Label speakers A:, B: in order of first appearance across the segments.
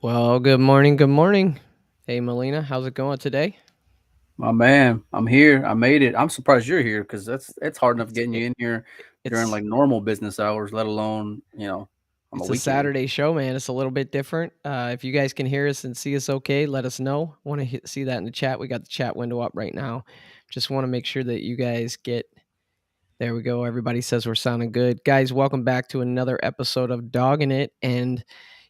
A: Well, good morning. Good morning. Hey, Molina, how's it going today?
B: My man, I'm here. I made it. I'm surprised you're here because it's hard enough
A: It's
B: getting
A: it,
B: you in here during
A: it's
B: like normal business hours, let alone on the
A: it's a
B: weekend.
A: Saturday show, man. It's a little bit different. If you guys can hear us and see us okay, let us know. Want to see that in the chat? We got the chat window up right now. Just want to make sure that you guys get. There we go. Everybody says we're sounding good, guys. Welcome back to another episode of Dogging It. And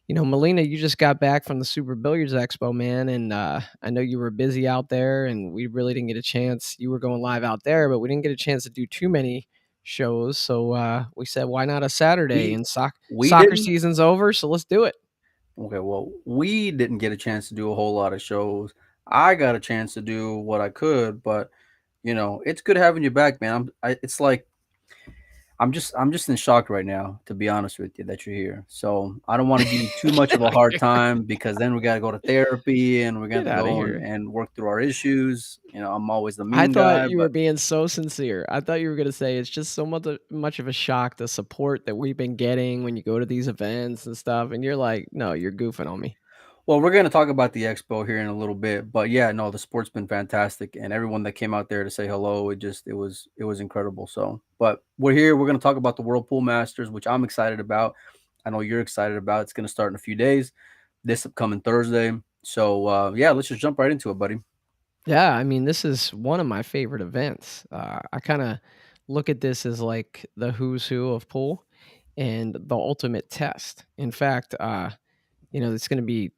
A: Melina, you just got back from the Super Billiards Expo, man, and I know you were busy out there, and we really didn't get a chance. You were going live out there, but we didn't get a chance to do too many shows. So we said, why not a Saturday?
B: We
A: And
B: we
A: soccer
B: didn't.
A: season's over, so let's do it.
B: Okay, well, we didn't get a chance to do a whole lot of shows. I got a chance to do what I could, but it's good having you back, man. It's like I'm just in shock right now, to be honest with you, that you're here. So I don't want to give you too much of a hard time because then we got to go to therapy and we're going
A: Get
B: to
A: out of
B: go and,
A: here.
B: and work through our issues. I'm always the
A: I
B: mean
A: thought
B: guy,
A: you were
B: but
A: being so sincere. I thought you were going to say it's just so much of a shock, the support that we've been getting when you go to these events and stuff. And you're like, no, you're goofing on me.
B: well, we're going to talk about the expo here in a little bit. But yeah, no, the sport's been fantastic, and everyone that came out there to say hello, it was incredible. So, but we're here. We're going to talk about the World Pool Masters, which I'm excited about. I know you're excited about. It's going to start in a few days, this upcoming Thursday. So yeah, let's just jump right into it, buddy.
A: Yeah, I mean, this is one of my favorite events. I kind of look at this as like the who's who of pool and the ultimate test. In fact, it's going to be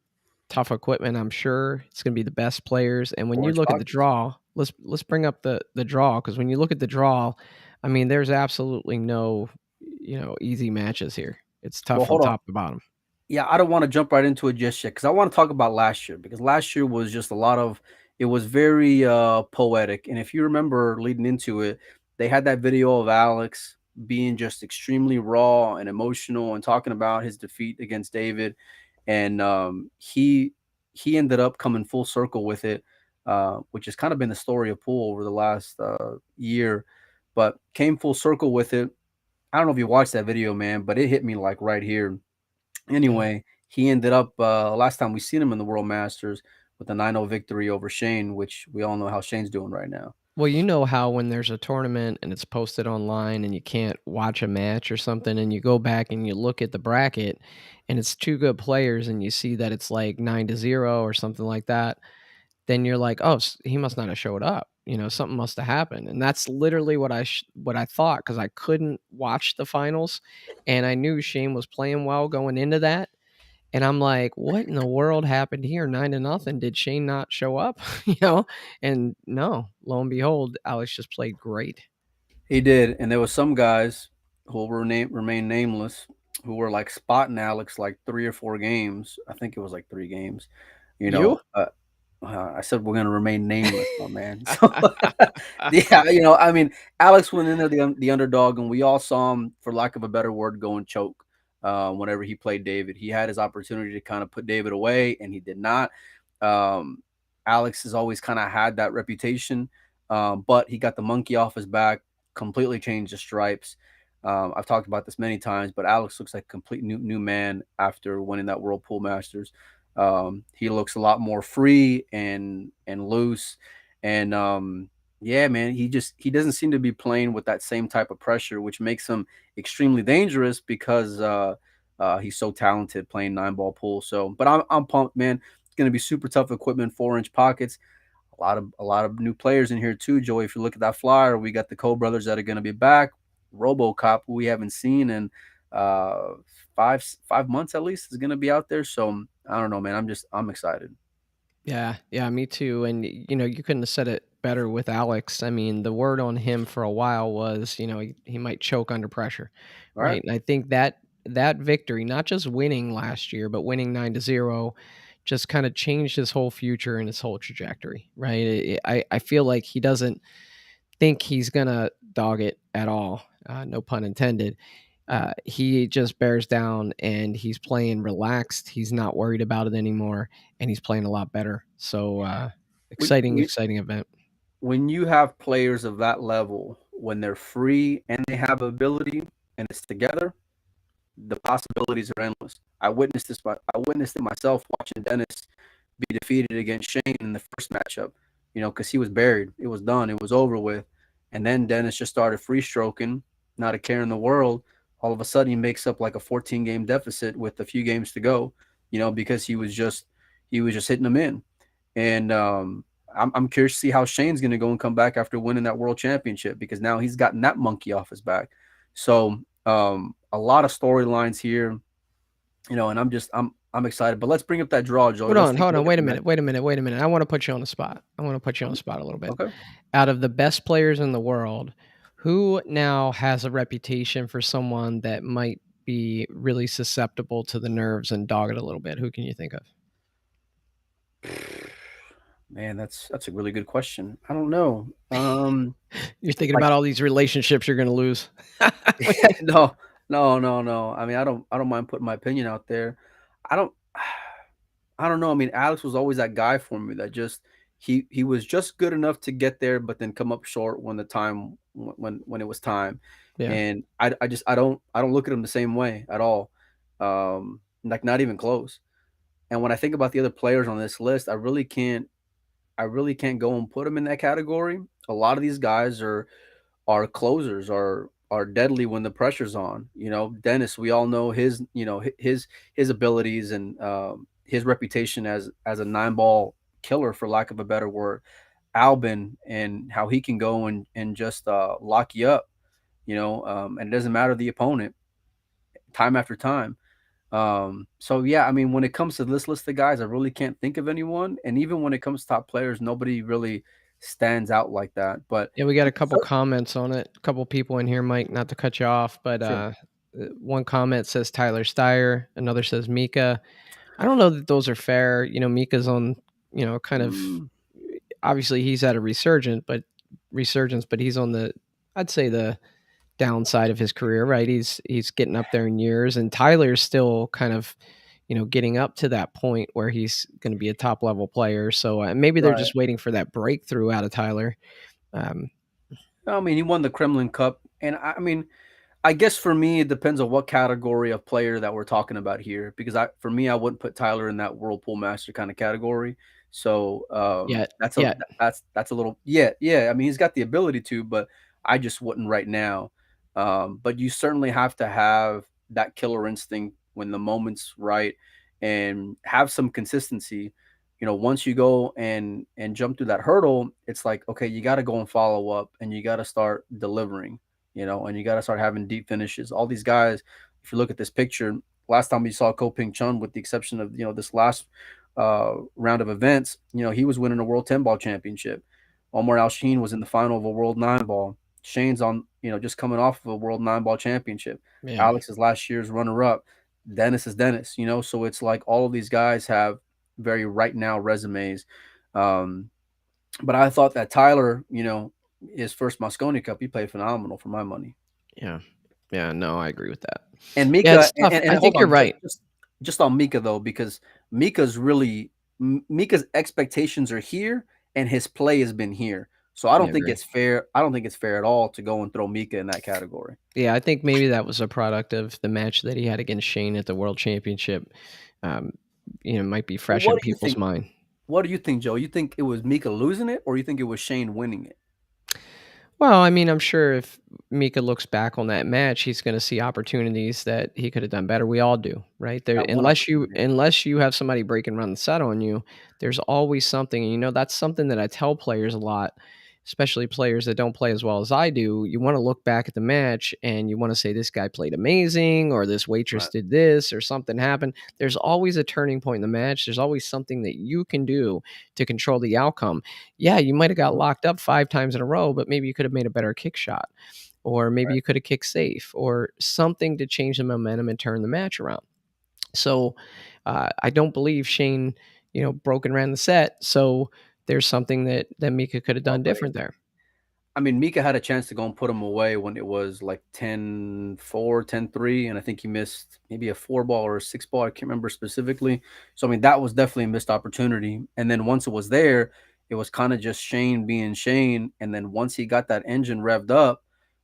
A: tough equipment. I'm sure it's going to be the best players. And when you
B: Orange
A: look at the
B: pockets.
A: draw, let's bring up the draw because when you look at the draw, I mean, there's absolutely no easy matches here. It's tough
B: Well,
A: from
B: hold on.
A: top to bottom.
B: Yeah, I don't want to jump right into it just yet because I want to talk about last year because last year was just a lot of it was very poetic. And if you remember leading into it, they had that video of Alex being just extremely raw and emotional and talking about his defeat against David. And he ended up coming full circle with it, which has kind of been the story of pool over the last year, but came full circle with it. I don't know if you watched that video, man, but it hit me like right here.
A: Yeah.
B: Anyway, he ended up last time we seen him in the World Masters with a 9-0 victory over Shane, which we all know how Shane's doing right now.
A: Well, you know how when there's a tournament and it's posted online and you can't watch a match or something, and you go back and you look at the bracket and it's two good players and you see that it's like 9-0 or something like that, then you're like, oh, he must not have showed up. Something must have happened. And that's literally what I thought because I couldn't watch the finals and I knew Shane was playing well going into that. And I'm like, "What in the world happened here? 9-0. Did Shane not show up?" And no, lo and behold, Alex just played great.
B: He did, and there was some guys who will remain nameless who were like spotting Alex like 3 or 4 games. I think it was like 3 games. You
A: You?
B: know, I said we're gonna remain nameless, my man. So yeah, I mean, Alex went in there the underdog, and we all saw him, for lack of a better word, go and choke. Whenever he played David, he had his opportunity to kind of put David away, and he did not. Um, Alex has always kind of had that reputation, but he got the monkey off his back, completely changed the stripes. I've talked about this many times, but Alex looks like a complete new man after winning that World Pool Masters. He looks a lot more free and loose, and yeah, man, he doesn't seem to be playing with that same type of pressure, which makes him extremely dangerous because he's so talented playing 9 ball pool. So, but I'm pumped, man. It's gonna be super tough equipment, 4-inch pockets. A lot of new players in here too, Joey. If you look at that flyer, we got the Cole brothers that are going to be back. RoboCop, who we haven't seen in uh, 5 months at least, is going to be out there. So I don't know, man. I'm excited.
A: Yeah, yeah, me too. And you couldn't have said it better with Alex. I mean, the word on him for a while was, he might choke under pressure,
B: All right.
A: right? And I think that victory, not just winning last year, but winning 9-0, just kind of changed his whole future and his whole trajectory, right? I feel like he doesn't think he's gonna dog it at all, no pun intended. He just bears down and he's playing relaxed. He's not worried about it anymore, and he's playing a lot better. So
B: We,
A: exciting,
B: we
A: exciting event.
B: when you have players of that level, when they're free and they have ability and it's together, the possibilities are endless. I witnessed it myself watching Dennis be defeated against Shane in the first matchup. Because he was buried. It was done. It was over with. And then Dennis just started free stroking, not a care in the world. All of a sudden, he makes up like a 14 game deficit with a few games to go. Because he was just hitting them in. And I'm curious to see how Shane's going to go and come back after winning that world championship, because now he's gotten that monkey off his back. So a lot of storylines here, and I'm excited. But let's bring up that draw, Joey. Let's take a
A: Hold on,
B: look at
A: wait a
B: the match.
A: minute, wait a minute, wait a minute. I want to put you on the spot. I want to put you on the spot a little bit.
B: Okay.
A: Out of the best players in the world, who now has a reputation for someone that might be really susceptible to the nerves and dog it a little bit? Who can you think of?
B: Man, that's a really good question. I don't know.
A: You're thinking
B: Like
A: about all these relationships you're going to lose.
B: no, no, no, no. I mean, I don't mind putting my opinion out there. I don't I don't know. I mean, Alex was always that guy for me that just he was just good enough to get there, but then come up short when the time when it was time.
A: Yeah.
B: And I don't look at him the same way at all. Like not even close. And when I think about the other players on this list, I really can't go and put them in that category. A lot of these guys are closers, are deadly when the pressure's on. Dennis, we all know his abilities and his reputation as a 9 ball killer, for lack of a better word. Albin, and how he can go and just lock you up. And it doesn't matter the opponent, time after time. So yeah, I mean, when it comes to this list of guys, I really can't think of anyone. And even when it comes to top players, nobody really stands out like that. But
A: Yeah, we got a couple
B: so,
A: comments on it. A couple people in here, Mike, not to cut you off, but
B: sure.
A: one comment says Tyler Steyer, another says Mika. I don't know that those are fair. Mika's on, kind of
B: Mm,
A: obviously he's at a resurgence, but he's on the, I'd say, the downside of his career, right? He's getting up there in years, and Tyler's still kind of, getting up to that point where he's going to be a top level player. So maybe they're
B: right.
A: just waiting for that breakthrough out of Tyler. Um,
B: I mean, he won the Kremlin Cup, and I mean, I guess for me, it depends on what category of player that we're talking about here. Because for me, I wouldn't put Tyler in that Whirlpool Master kind of category. So
A: yet,
B: that's a
A: yet,
B: that's a little, yeah. I mean, he's got the ability to, but I just wouldn't right now. But you certainly have to have that killer instinct when the moment's right, and have some consistency. Once you go and jump through that hurdle, it's like, okay, you got to go and follow up, and you got to start delivering. And you got to start having deep finishes. All these guys, if you look at this picture, last time we saw Ko Ping Chun, with the exception of this last round of events, he was winning a World 10 ball championship. Omar Al Sheen was in the final of a World 9 ball. Shane's on, just coming off of a World 9 ball championship.
A: yeah,
B: Alex is last year's runner up. Dennis is Dennis. So it's like all of these guys have very right now resumes. Um, but I thought that Tyler, his first Mosconi Cup, he played phenomenal for my money.
A: yeah, yeah. No, I agree with that.
B: And
A: Yeah,
B: Mika,
A: it's tough.
B: and
A: I
B: hold
A: think you're
B: on, just,
A: right.
B: just just on Mika though, because Mika's expectations are here, and his play has been here. So I
A: Yeah, I
B: don't think
A: agree.
B: it's fair. I don't think it's fair at all to go and throw Mika in that category.
A: Yeah, I think maybe that was a product of the match that he had against Shane at the World Championship. Um, might be
B: Well,
A: fresh
B: what
A: in
B: do you
A: people's
B: think?
A: mind.
B: What do you think, Joe? You think it was Mika losing it, or you think it was Shane winning it?
A: Well, I mean, I'm sure if Mika looks back on that match, he's going to see opportunities that he could have done better. We all do, right? There,
B: That one
A: unless you
B: opportunity.
A: unless you have somebody break and run the set on you, there's always something. And that's something that I tell players a lot, especially players that don't play as well as I do. You want to look back at the match and you want to say this guy played amazing, or this waitress
B: Right.
A: did this, or something happened. There's always a turning point in the match. There's always something that you can do to control the outcome. Yeah, you might have got
B: Mhm.
A: locked up 5 times in a row, but maybe you could have made a better kick shot. or maybe
B: Right.
A: you could have kicked safe or something to change the momentum and turn the match around. So I don't believe Shane, broke and ran the set. So there's something that Mika could have
B: Oh,
A: done
B: buddy.
A: different there.
B: I mean, Mika had a chance to go and put him away when it was like 10-4, 10-3, and I think he missed maybe a 4 ball or a 6 ball, I can't remember specifically. So, I mean, that was definitely a missed opportunity, and then once it was there, it was kinda just Shane being Shane, and then once he got that engine revved up,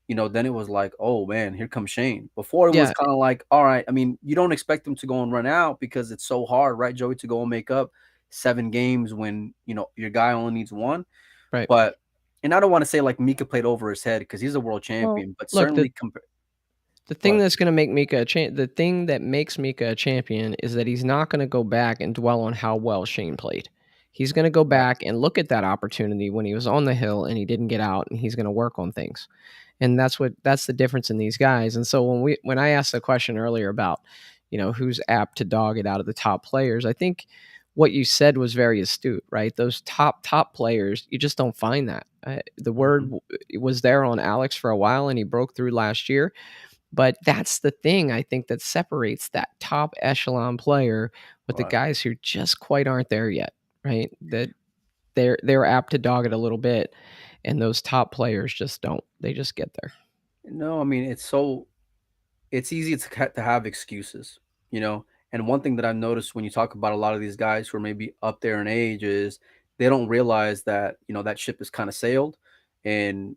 B: then it was like, "Oh, man, here comes Shane." Before it was
A: Yeah,
B: kinda like, "Alright," I mean, you don't expect him to go and run out because it's so hard, right, Joey, to go and make up 7 games when, your guy only needs 1,
A: right.
B: but and I don't wanna say like Mika played over his head because he's a world
A: Well,
B: champion, but
A: look,
B: certainly compa
A: the
B: Go
A: thing
B: ahead.
A: that's gonna make Mika the thing that makes Mika a champion is that he's not gonna go back and dwell on how well Shane played. He's gonna go
B: Right.
A: back and look at that opportunity when he was on the hill and he didn't get out, and he's gonna work on things. And that's the difference in these guys. And so when I asked the question earlier about, who's apt to dog it out of the top players, I think what you said was very astute, right? Those top players, you just don't find that. The word
B: Mhm.
A: was there on Alex for a while, and he broke through last year. But that's the thing I think that separates that top echelon player with the
B: Right.
A: guys who just quite aren't there yet, right? That they're apt to dog it a little bit, and those top players just don't. They just get there.
B: No, I mean, it's easy to have excuses, you know? And one thing that I've noticed when you talk about a lot of these guys who are maybe up there in age is they don't realize that, that ship is kinda sailed, and,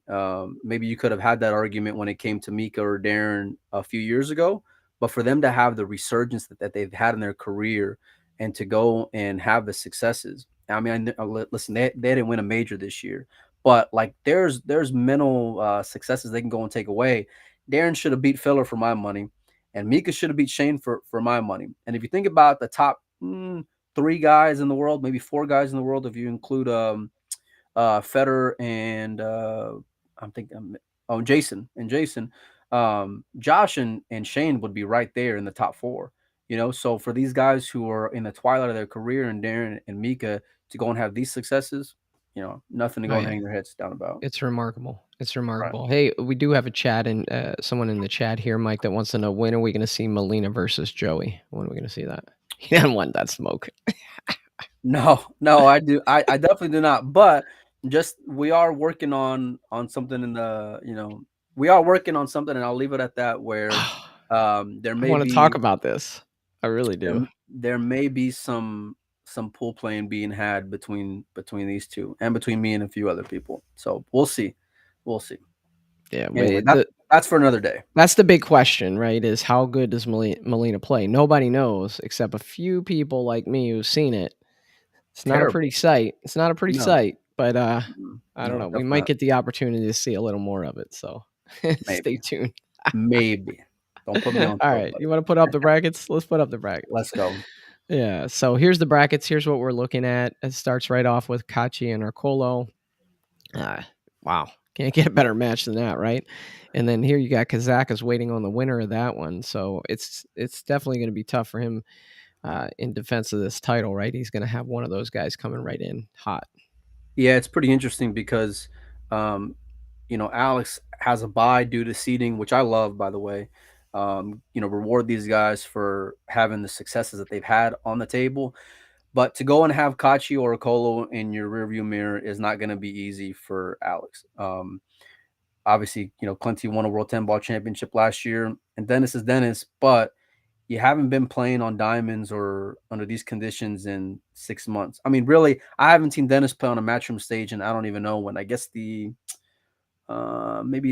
B: maybe you could have had that argument when it came to Mika or Darren a few years ago, but for them to have the resurgence that they've had in their career and to go and have the successes, I mean, I kn li listen, they didn't win a major this year, but, like, there's mental, successes they can go and take away. Darren should have beat Filler for my money, and Mika should have beat Shane for my money. And if you think about the top 3 guys in the world, maybe 4 guys in the world, if you include Federer and I'm thinking, oh, Jason, Josh and Shane would be right there in the top 4. So for these guys who are in the twilight of their career, and Darren and Mika to go and have these successes, nothing to
A: Oh,
B: go and
A: yeah.
B: hang their heads down about.
A: It's remarkable. It's
B: Right.
A: remarkable. Hey, we do have a chat and someone in the chat here, Mike, that wants to know when are we going to see Molina versus Joey? When are we going to see that? He doesn't want that smoke.
B: No, no, I do. I definitely do not. But just we are working on something we are working on something, and I'll leave it at that. Where there
A: I
B: may
A: want to talk
B: be
A: about this. I really do.
B: there may be some pool playing being had between these two and between me and a few other people. So we'll see.
A: Yeah,
B: Anyway,
A: wait,
B: that's for another day.
A: that's the big question, right? Is how good does Molina play? Nobody knows except a few people like me who've seen it. It's not a pretty
B: Terrible.
A: sight. It's not a pretty
B: No,
A: sight, but I don't
B: no,
A: know. We
B: definitely
A: might
B: not.
A: get the opportunity to see a little more of it. So stay
B: Maybe,
A: tuned.
B: maybe. Don't put me on
A: All
B: spot,
A: right, you
B: buddy.
A: want to put up the brackets? Let's put up the brackets.
B: Let's go.
A: Yeah. So here's the brackets. Here's what we're looking at. It starts right off with Kachi and Arcolo. Uh, wow. Can't get a better match than that, right? And then here you got Kazakas waiting on the winner of that one. So it's definitely going to be tough for him in defense of this title, right? He's going to have one of those guys coming right in hot.
B: Yeah, it's pretty interesting because, um, Alex has a bye due to seeding, which I love, by the way. Reward these guys for having the successes that they've had on the table. But to go and have Kachi or Colo in your rearview mirror is not going to be easy for Alex. Obviously, Clinty won a World 10 Ball Championship last year, and Dennis is Dennis, but you haven't been playing on diamonds or under these conditions in 6 months. I mean, really, I haven't seen Dennis play on a matchroom stage, and I don't even know when. I guess maybe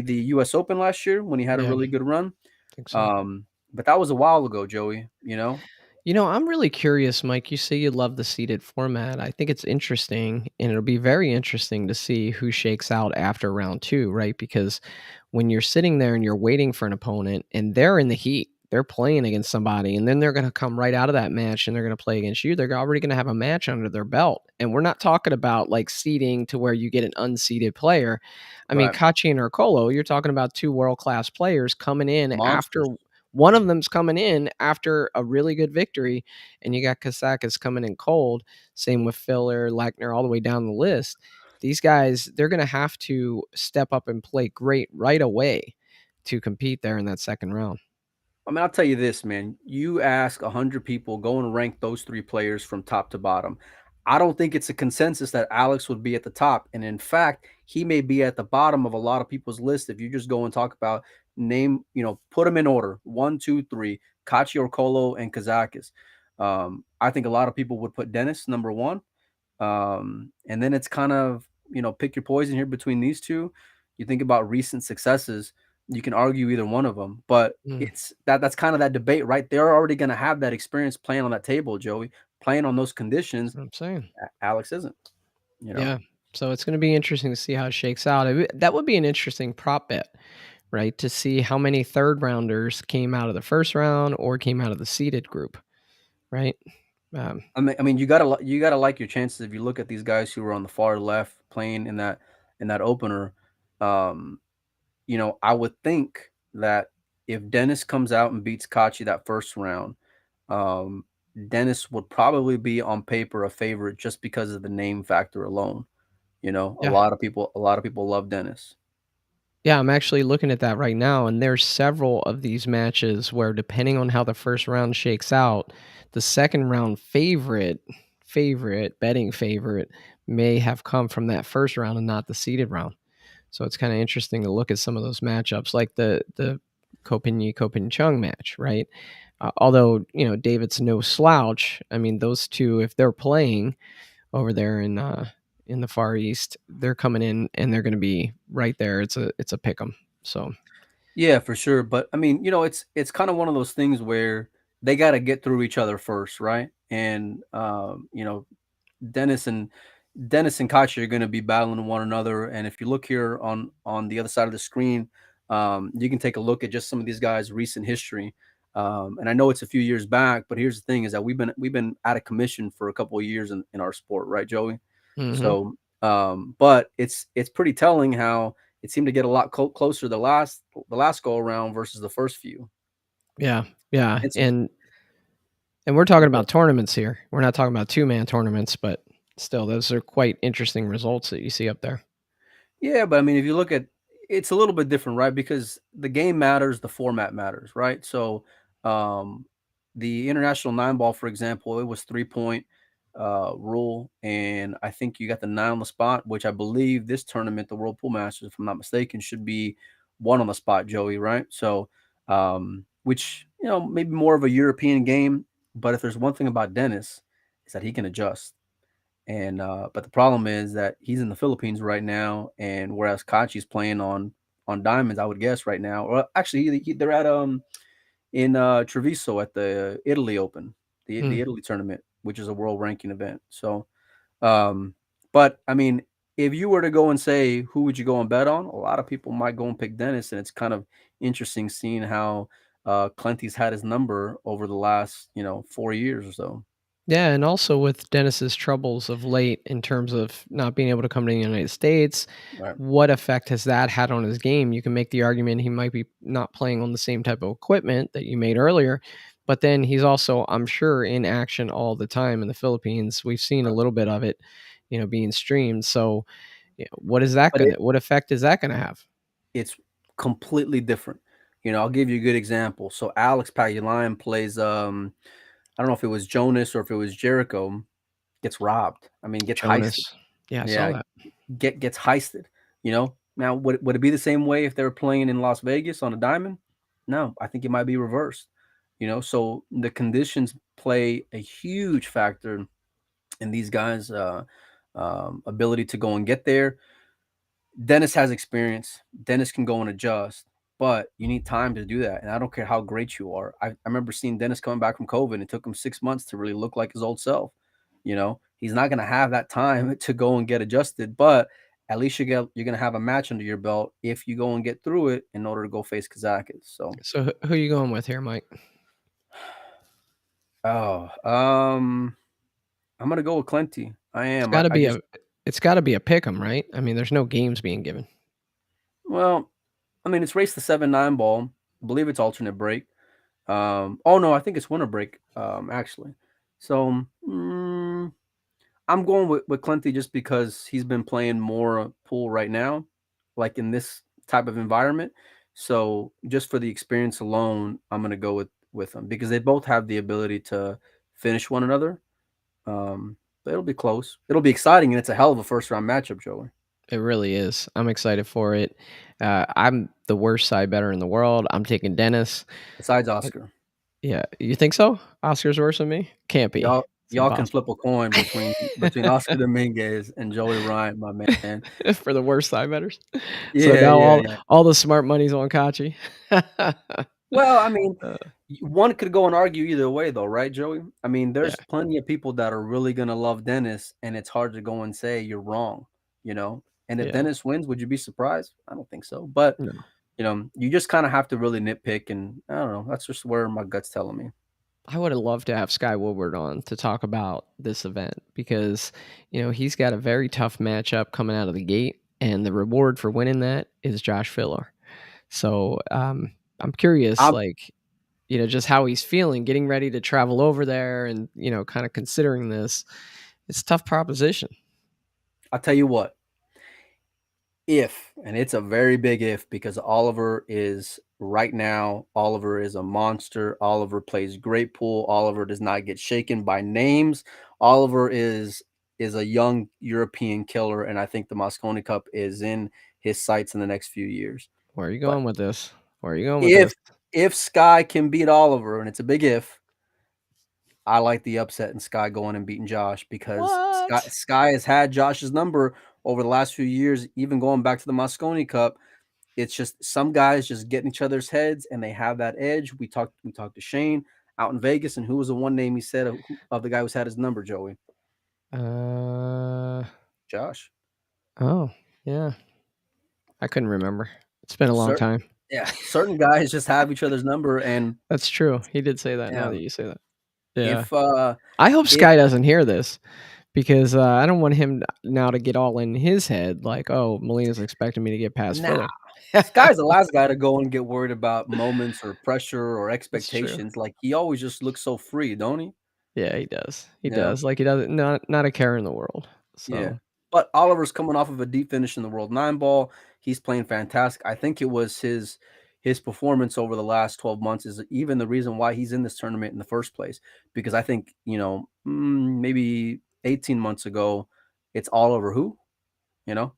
B: the U.S. Open last year when he had a
A: Yeah, I
B: really good run.
A: think so.
B: But that was a while ago, Joey.
A: I'm really curious, Mike. You say you love the seated format. I think it's interesting, and it'll be very interesting to see who shakes out after round two, right? Because when you're sitting there and you're waiting for an opponent and they're in the heat, they're playing against somebody, and then they're going to come right out of that match and they're going to play against you. They're already going to have a match under their belt. And we're not talking about like seeding to where you get an unseeded player. I mean,
B: Right,
A: Kachi and Urkolo, you're talking about two world class players coming in after
B: monsters.
A: one of them's coming in after a really good victory, and you got Kasakas coming in cold. Same with Filler, Lackner, all the way down the list. These guys, they're going to have to step up and play great right away. to compete there in that second round.
B: I mean, I'll tell you this, man. You ask 100 people, go and rank those 3 players from top to bottom. I don't think it's a consensus that Alex would be at the top, and in fact, he may be at the bottom of a lot of people's list if you just go and talk about name, put them in order, 1, 2, 3, Cacciocolo and Kazakis. I think a lot of people would put Dennis number 1. And then it's kind of, pick your poison here between these two. You think about recent successes, you can argue either one of them, but
A: Mm,
B: that's kind of that debate, right? They're already going to have that experience playing on that table, Joey, playing on those conditions.
A: that's what I'm saying.
B: Alex isn't, you know.
A: Yeah. So it's going to be interesting to see how it shakes out. That would be an interesting prop bet, right? To see how many third rounders came out of the first round or came out of the seeded group, right? Um,
B: I mean, you gotta like your chances if you look at these guys who were on the far left playing in that opener. Um, I would think that if Dennis comes out and beats Kachi that first round, um, Dennis would probably be on paper a favorite just because of the name factor alone. A
A: yeah.
B: lot of people love Dennis.
A: Yeah, I'm actually looking at that right now, and there's several of these matches where depending on how the first round shakes out, the second round betting favorite may have come from that first round and not the seeded round. So it's kind of interesting to look at some of those matchups, like the Kopin Chung match, right? Although David's no slouch. I mean, those two, if they're playing over there in the Far East, they're coming in and they're going to be right there. It's a pick 'em. So
B: Yeah, for sure. But I mean, it's kind of one of those things where they got to get through each other first, right? And Dennis and Dennis and Kachi are going to be battling one another. And if you look here on the other side of the screen, you can take a look at just some of these guys' recent history. And I know it's a few years back, but here's the thing: is that we've been out of commission for a couple of years in our sport, right, Joey?
A: mhm.
B: So, but it's pretty telling how it seemed to get a lot closer the last go around versus the first few.
A: Yeah, yeah,
B: It's
A: and we're talking about tournaments here. We're not talking about two-man tournaments, but still, those are quite interesting results that you see up there.
B: Yeah, but I mean, if you look at it's a little bit different, right? Because the game matters, the format matters, right? So, um, the international nine ball, for example, it was 3 point rule, and I think you got the nine on the spot, which I believe this tournament, the World Pool Masters, if I'm not mistaken, should be one on the spot, Joey, right? So, which maybe more of a European game, but if there's one thing about Dennis, is that he can adjust. And but the problem is that he's in the Philippines right now, and whereas Kachi's playing on diamonds, I would guess right now. Or actually, they're at in Treviso at the Italy Open, the
A: Mm.
B: Italy tournament, which is a world ranking event. So, um, but I mean, if you were to go and say who would you go and bet on, a lot of people might go and pick Dennis, and it's kind of interesting seeing how Clenty's had his number over the last 4 years or so.
A: Yeah, and also with Dennis's troubles of late in terms of not being able to come to the United States,
B: Right.
A: what effect has that had on his game? You can make the argument he might be not playing on the same type of equipment that you made earlier, but then he's also, I'm sure, in action all the time in the Philippines. We've seen a little bit of it, being streamed. So,
B: But it
A: what effect is that gonna have?
B: It's completely different. I'll give you a good example. So Alex Pagulayan plays, I don't know if it was Jonas or if it was Jericho, gets robbed. I mean, gets
A: Jonas.
B: heisted.
A: Yeah, I saw
B: Yeah,
A: that.
B: gets heisted. Now would it be the same way if they were playing in Las Vegas on a diamond? No, I think it might be reversed. So the conditions play a huge factor in these guys' ability to go and get there. Dennis has experience. Dennis can go and adjust, but you need time to do that. And I don't care how great you are. I remember seeing Dennis coming back from COVID. It took him 6 months to really look like his old self. He's not going to have that time to go and get adjusted, but at least you're going to have a match under your belt if you go and get through it in order to go face Kazakis. So,
A: So who are you going with here, Mike?
B: oh, I'm going to go with Clenty. I
A: It's
B: am. I,
A: gotta
B: I
A: be
B: just,
A: a it's gotta be a pick 'em, right? I mean, there's no games being given.
B: well, I mean, it's race the 7-9 ball. I believe it's alternate break. Oh no, I think it's winter break, actually. So I'm going with Clenty just because he's been playing more pool right now, like in this type of environment. So just for the experience alone, I'm gonna go with them because they both have the ability to finish one another. But it'll be close. It'll be exciting, and it's a hell of a first round matchup, Joey.
A: It really is. I'm excited for it. I'm the worst side better in the world. I'm taking Dennis.
B: Besides
A: Uh,
B: Oscar,
A: yeah, you think so? Oscar's worse than me? Can't be. It's
B: y'all can flip
A: impossible.
B: a coin between Oscar Dominguez and Joey Ryan, my man.
A: For the worst side betters. So
B: Yeah,
A: now
B: yeah,
A: all
B: yeah.
A: all the smart money's on Kachi.
B: Well, I mean,
A: Uh,
B: one could go and argue either way, though, right, Joey? I mean,
A: yeah,
B: there's plenty of people that are really gonna love Dennis, and it's hard to go and say you're wrong, you know. And if
A: yeah.
B: Dennis wins, would you be surprised? I don't think so. But
A: No.
B: you just kind of have to really nitpick, and I don't know. That's just where my gut's telling me.
A: I would have loved to have Sky Woodward on to talk about this event because, he's got a very tough matchup coming out of the gate, and the reward for winning that is Josh Filler. So I'm curious,
B: I'm,
A: like, just how he's feeling, getting ready to travel over there, and kind of considering this. It's a tough proposition.
B: I'll tell you what. If, and it's a very big if, because Oliver is right now, Oliver is a monster. Oliver plays great pool. Oliver does not get shaken by names. Oliver is a young European killer, and I think the Mosconi Cup is in his sights in the next few years.
A: Where are you
B: But
A: going with this? Where are you going with
B: if
A: this?
B: if Sky can beat Oliver, and it's a big if, I like the upset and Sky going and beating Josh because
A: What?
B: Sky has had Josh's number over the last few years, even going back to the Mosconi Cup. It's just some guys just get in each other's heads and they have that edge. We talked to Shane out in Vegas, and who was the one name he said of the guy who's had his number, Joey?
A: Uh
B: Josh.
A: oh, yeah. I couldn't remember. It's been a long
B: Certain
A: time.
B: yeah, certain guys just have each other's number, and
A: That's true. He did say that now
B: yeah,
A: that you say that. Yeah.
B: if uh
A: I hope
B: if
A: Sky doesn't hear this because, I don't want him now to get all in his head like, "Oh, Molina's expecting me to get past
B: nah,
A: Filler."
B: Sky's the last guy to go and get worried about moments or pressure or
A: That's true.
B: expectations. Like he always just looks so free, don't he?
A: Yeah, he does. He
B: Yeah.
A: does. Like, he doesn't not a care in the world.
B: Yeah.
A: So,
B: But Oliver's coming off of a deep finish in the World Nine Ball. He's playing fantastic. I think it was his performance over the last 12 months is even the reason why he's in this tournament in the first place. Because I think, maybe 18 months ago, it's Oliver who?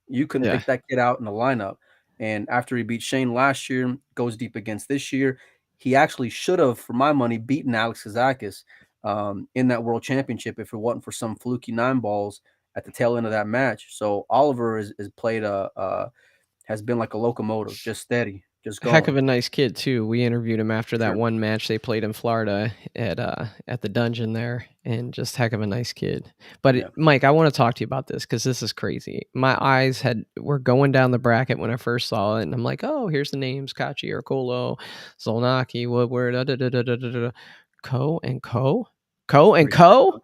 B: You couldn't
A: yeah.
B: pick that kid out in the lineup. And after he beat Shane last year, goes deep against this year, he actually should have, for my money, beaten Alex Kazakis in that World Championship if it wasn't for some fluky nine balls at the tail end of that match. So Oliver is played has been like a locomotive, just steady, just
A: Heck of
B: going.
A: a nice kid too. We interviewed him after that
B: Sure.
A: one match they played in Florida at the dungeon there, and just heck of a nice kid. But
B: Yeah.
A: Mike, I want to talk to you about this because this is crazy. My eyes were going down the bracket when I first saw it, and I'm like, oh, here's the names: Kachi, Ercolo, Zolnaki, Woodward, Co and Co,
B: It's
A: Co and
B: pretty sick, huh?
A: Co.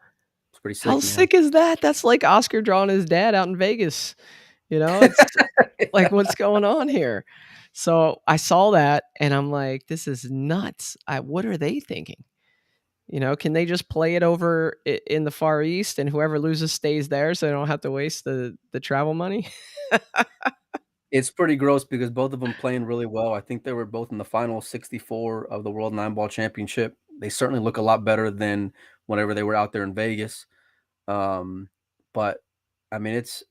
B: It's pretty
A: How
B: sick, man.
A: sick is that? That's like Oscar drawing his dad out in Vegas. It's like, what's going on here? So I saw that and I'm like, this is nuts. What are they thinking? Can they just play it over in the Far East and whoever loses stays there so they don't have to waste the travel money?
B: It's pretty gross because both of them playing really well. I think they were both in the final 64 of the World Nine Ball Championship. They certainly look a lot better than whenever they were out there in Vegas. Um, but I mean, it's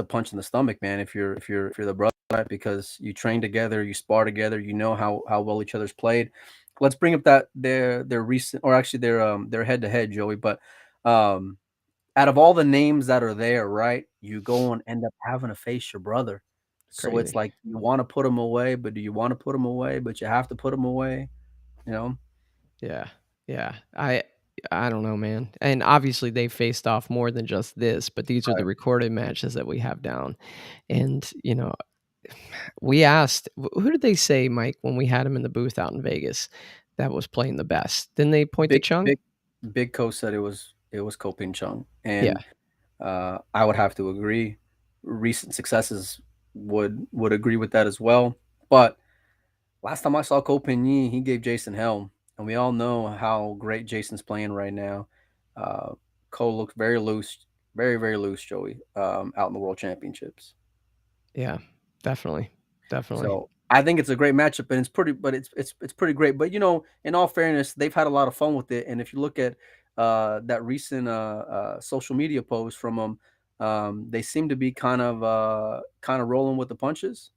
B: a punch in the stomach, man. If you're the brother, right? Because you train together, you spar together, you know how well each other's played. Let's bring up that their recent, or actually their head to head, Joey. But um, out of all the names that are there, right, you go and end up having to face your brother. So it's
A: Crazy.
B: like you want to put him away, but do you want to put him away? But you have to put him away, you know?
A: Yeah. Yeah. I don't know, man. And obviously they faced off more than just this, but these are the
B: Right.
A: recorded matches that we have down. And, we asked, who did they say, Mike, when we had him in the booth out in Vegas that was playing the best? Didn't they point to
B: Big
A: Chung?
B: big Big Co said it was Ko Ping Chung,
A: Yeah.
B: and I would have to agree. Recent successes would agree with that as well. But last time I saw Ko Ping Yi, he gave Jason hell, and we all know how great Jason's playing right now. Uh, Ko looks very loose, very very loose, Joey, out in the World Championships.
A: Yeah. Definitely.
B: So
A: Definitely.
B: I think it's a great matchup, and it's pretty, but it's pretty great. But in all fairness, they've had a lot of fun with it. And if you look at that recent social media post from them, they seem to be kind of rolling with the punches.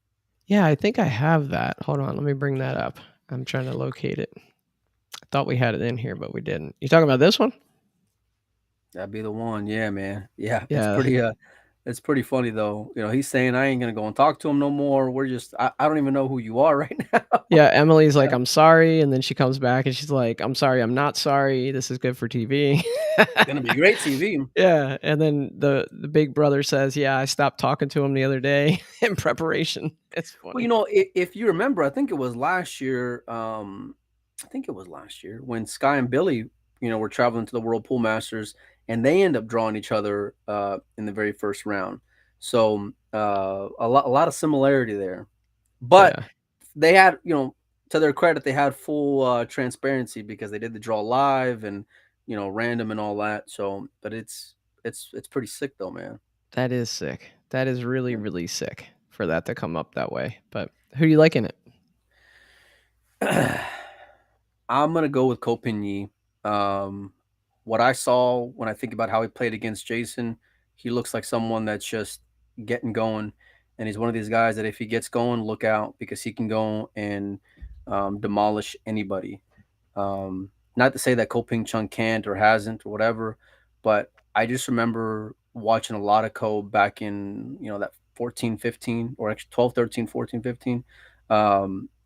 A: Yeah, I think I have that. Hold on, let me bring that up. I'm trying to locate it. I thought we had it in here, but we didn't. You talking about this one?
B: That'd be the one. Yeah, man. Yeah,
A: Yeah.
B: it's pretty funny though. He's saying I ain't gonna go and talk to him no more. I don't even know who you are right now.
A: Yeah, Emily's like, "I'm sorry," and then she comes back and she's like, "I'm sorry, I'm not sorry. This is good for TV."
B: Gonna be great TV.
A: Yeah, and then the big brother says, "Yeah, I stopped talking to him the other day in preparation." It's
B: Well,
A: funny.
B: if you remember, I think it was last year. I think it was last year when Sky and Billy, were traveling to the World Pool Masters, and they end up drawing each other in the very first round. So a lot of similarity there, but
A: Yeah,
B: they had, to their credit, they had full transparency because they did the draw live and random and all that. So, but it's pretty sick though, man.
A: that is sick. That is really, really sick for that to come up that way, but who do you like in it?
B: I'm gonna go with Kopinyi. Um, what I saw when I think about how he played against Jason, he looks like someone that's just getting going, and he's one of these guys that if he gets going, look out because he can go and demolish anybody. Not to say that Ko Ping Chung can't or hasn't or whatever, but I just remember watching a lot of Ko back in that 14, 15, or actually 12, 13, 14, 15.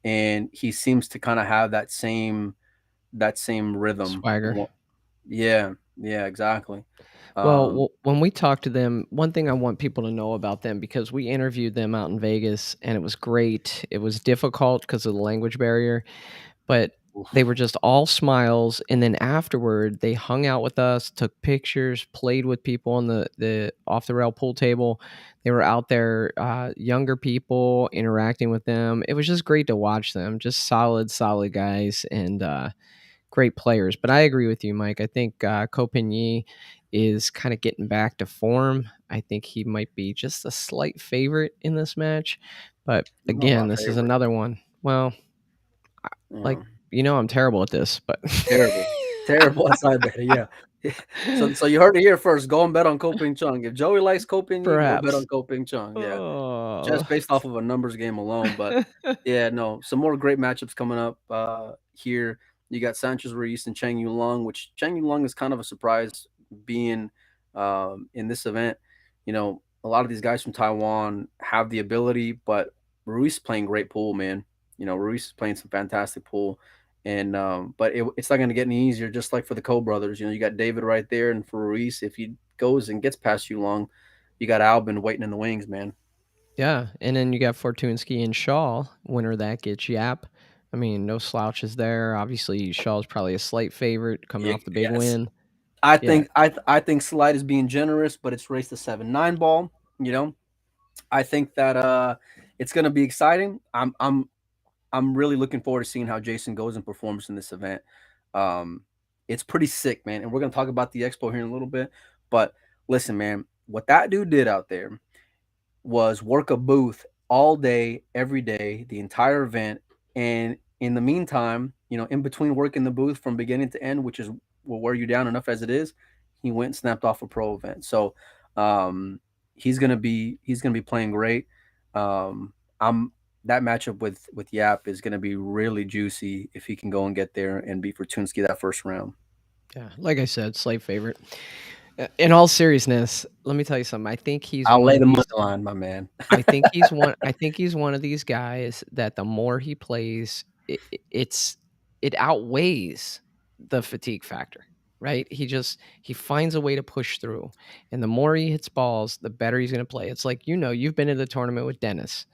B: And he seems to kind of have that same rhythm.
A: Swagger.
B: Yeah, yeah, exactly.
A: Well,
B: Um,
A: when we talked to them, one thing I want people to know about them because we interviewed them out in Vegas and it was great. It was difficult because of the language barrier, but they were
B: oof,
A: just all smiles. And then afterward, they hung out with us, took pictures, played with people on the off the rail pool table. They were out there, younger people interacting with them. It was just great to watch them. Just solid, solid guys. And great players. But I agree with you, Mike. I think Copigny is kind of getting back to form. I think he might be just a slight favorite in this match. But
B: I don't know
A: again,
B: about
A: this is
B: favorite.
A: another one. Well, like,
B: Yeah.
A: I'm terrible at this, but
B: Terrible. Terrible at side betting, yeah. So you heard it here first, go and bet on Ko Ping Chung. If Joey likes Ko Ping Yi, go bet on
A: perhaps.
B: Ko Ping Chung, yeah.
A: Oh,
B: Just based off of a numbers game alone, but yeah, no, some more great matchups coming up, here. You got Sanchez Ruiz and Cheng Yulong, which Cheng Yulong is kind of a surprise being, in this event. A lot of these guys from Taiwan have the ability, but Ruiz playing great pool, man. Ruiz is playing some fantastic pool. And but it's not going to get any easier. Just like for the Cole brothers, you got David right there, and for Ruiz, if he goes and gets past you long, you got Albin waiting in the wings, man.
A: yeah. And then you got Fortunski and Shaw. Winner that gets Yap. I mean, no slouches there. Obviously, Shaw's probably a slight favorite coming off the big
B: Yes,
A: win.
B: I
A: Yeah,
B: think I think Slide is being generous, but it's race to 7-9 ball. You know, I think that it's going to be exciting. I'm really looking forward to seeing how Jason goes and performs in this event. Um, it's pretty sick, man. And we're going to talk about the expo here in a little bit. But listen, man, what that dude did out there was work a booth all day, every day, the entire event. And in the meantime, in between working the booth from beginning to end, which will wear you down enough as it is, he went and snapped off a pro event. So um, he's gonna be playing great. I'm that matchup with Yap is gonna be really juicy if he can go and get there and beat Fortunski that first round.
A: yeah. Like I said, slight favorite. In all seriousness, let me tell you something. I think he's
B: I'll
A: one
B: lay
A: of
B: the money
A: these
B: line, my man.
A: I think he's one of these guys that the more he plays, it outweighs the fatigue factor, right? He finds a way to push through. And the more he hits balls, the better he's gonna play. It's like, you've been to the tournament with Dennis.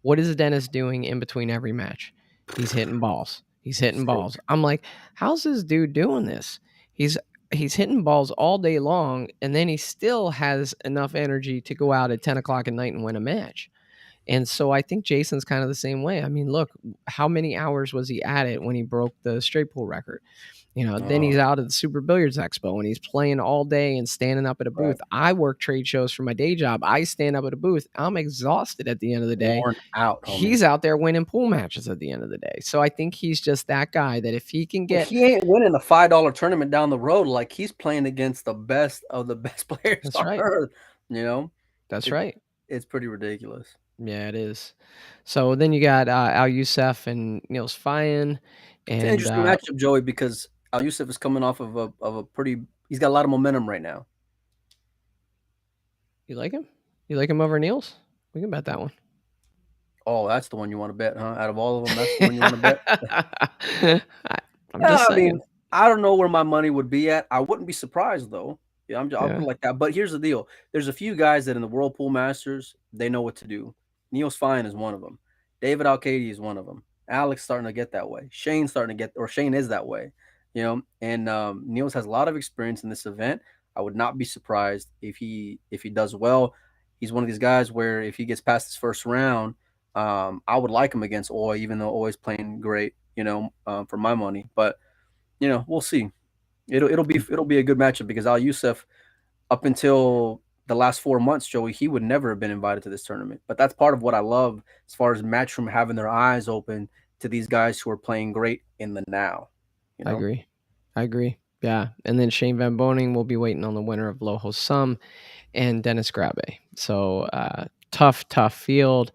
A: What is Dennis doing in between every match? He's hitting balls. He's hitting balls.
B: Sick.
A: I'm like, how's this dude doing this? He's he's hitting balls all day long, and then he still has enough energy to go out at 10 o'clock at night and win a match. And so I think Jason's kind of the same way. I mean, look, how many hours was he at it when he broke the straight pool record? Then he's
B: Oh,
A: out at the Super Billiards Expo and he's playing all day and standing up at a
B: right.
A: booth. I work trade shows for my day job. I stand up at a booth. I'm exhausted at the end of the day.
B: Worn out, homie.
A: He's out there winning pool matches at the end of the day. So I think he's just that guy that if he can
B: But
A: get
B: he ain't winning a $5 tournament down the road, like, he's playing against the best of the best players
A: That's
B: on
A: right.
B: earth, you know?
A: That's
B: It's
A: right.
B: it's pretty ridiculous.
A: Yeah, it is. So then you got Al Youssef and Niels Fyan,
B: It's an
A: and
B: interesting matchup, Joey, because Al Youssef is coming off of a pretty he's got a lot of momentum right now.
A: you like him? You like him over Niels? We can bet that one.
B: Oh, that's the one you wanna bet, huh? Out of all of them, that's the one you wanna bet?
A: I, I'm just
B: Yeah, I mean,
A: saying.
B: I don't know where my money would be at. I wouldn't be surprised though. Yeah, I'll put
A: Yeah,
B: it like that. But here's the deal: there's a few guys that in the Whirlpool Masters they know what to do. Neil's Fine is one of them. David Alcady is one of them. Alex starting to get that way. Shane's starting to get, or Shane is that way. And Niels has a lot of experience in this event. I would not be surprised if he does well. He's one of these guys where if he gets past his first round, I would like him against Oy, even though Oy's playing great. For my money, but we'll see. It'll be a good matchup because Al Youssef, up until the last 4 months, Joey, he would never have been invited to this tournament. But that's part of what I love as far as Matchroom having their eyes open to these guys who are playing great in the now. You
A: I
B: know,
A: agree. I agree. Yeah, and then Shane Van Boning will be waiting on the winner of Loho Sum and Dennis Grabe. So tough field.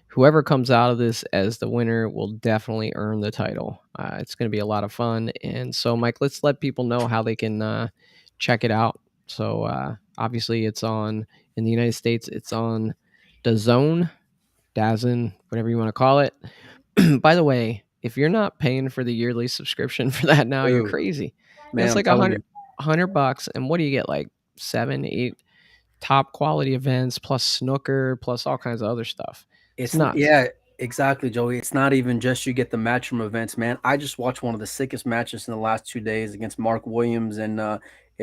A: Whoever comes out of this as the winner will definitely earn the title. It's going to be a lot of fun. And so, Mike, let's let people know how they can check it out. So, obviously, it's on in the United States. It's on DAZN, DAZN, whatever you want to call it. By the way, if you're not paying for the yearly subscription for that now, you're
B: dude,
A: crazy.
B: man,
A: It's
B: I'm
A: like a
B: telling
A: hundred
B: you,
A: hundred bucks, and what do you get? Like 7, 8 top quality events, plus snooker, plus all kinds of other stuff. It's
B: it's not,
A: nuts.
B: yeah, exactly, Joey. It's not even just you get the Matchroom events, man. I just watched one of the sickest matches in the last 2 days against Mark Williams and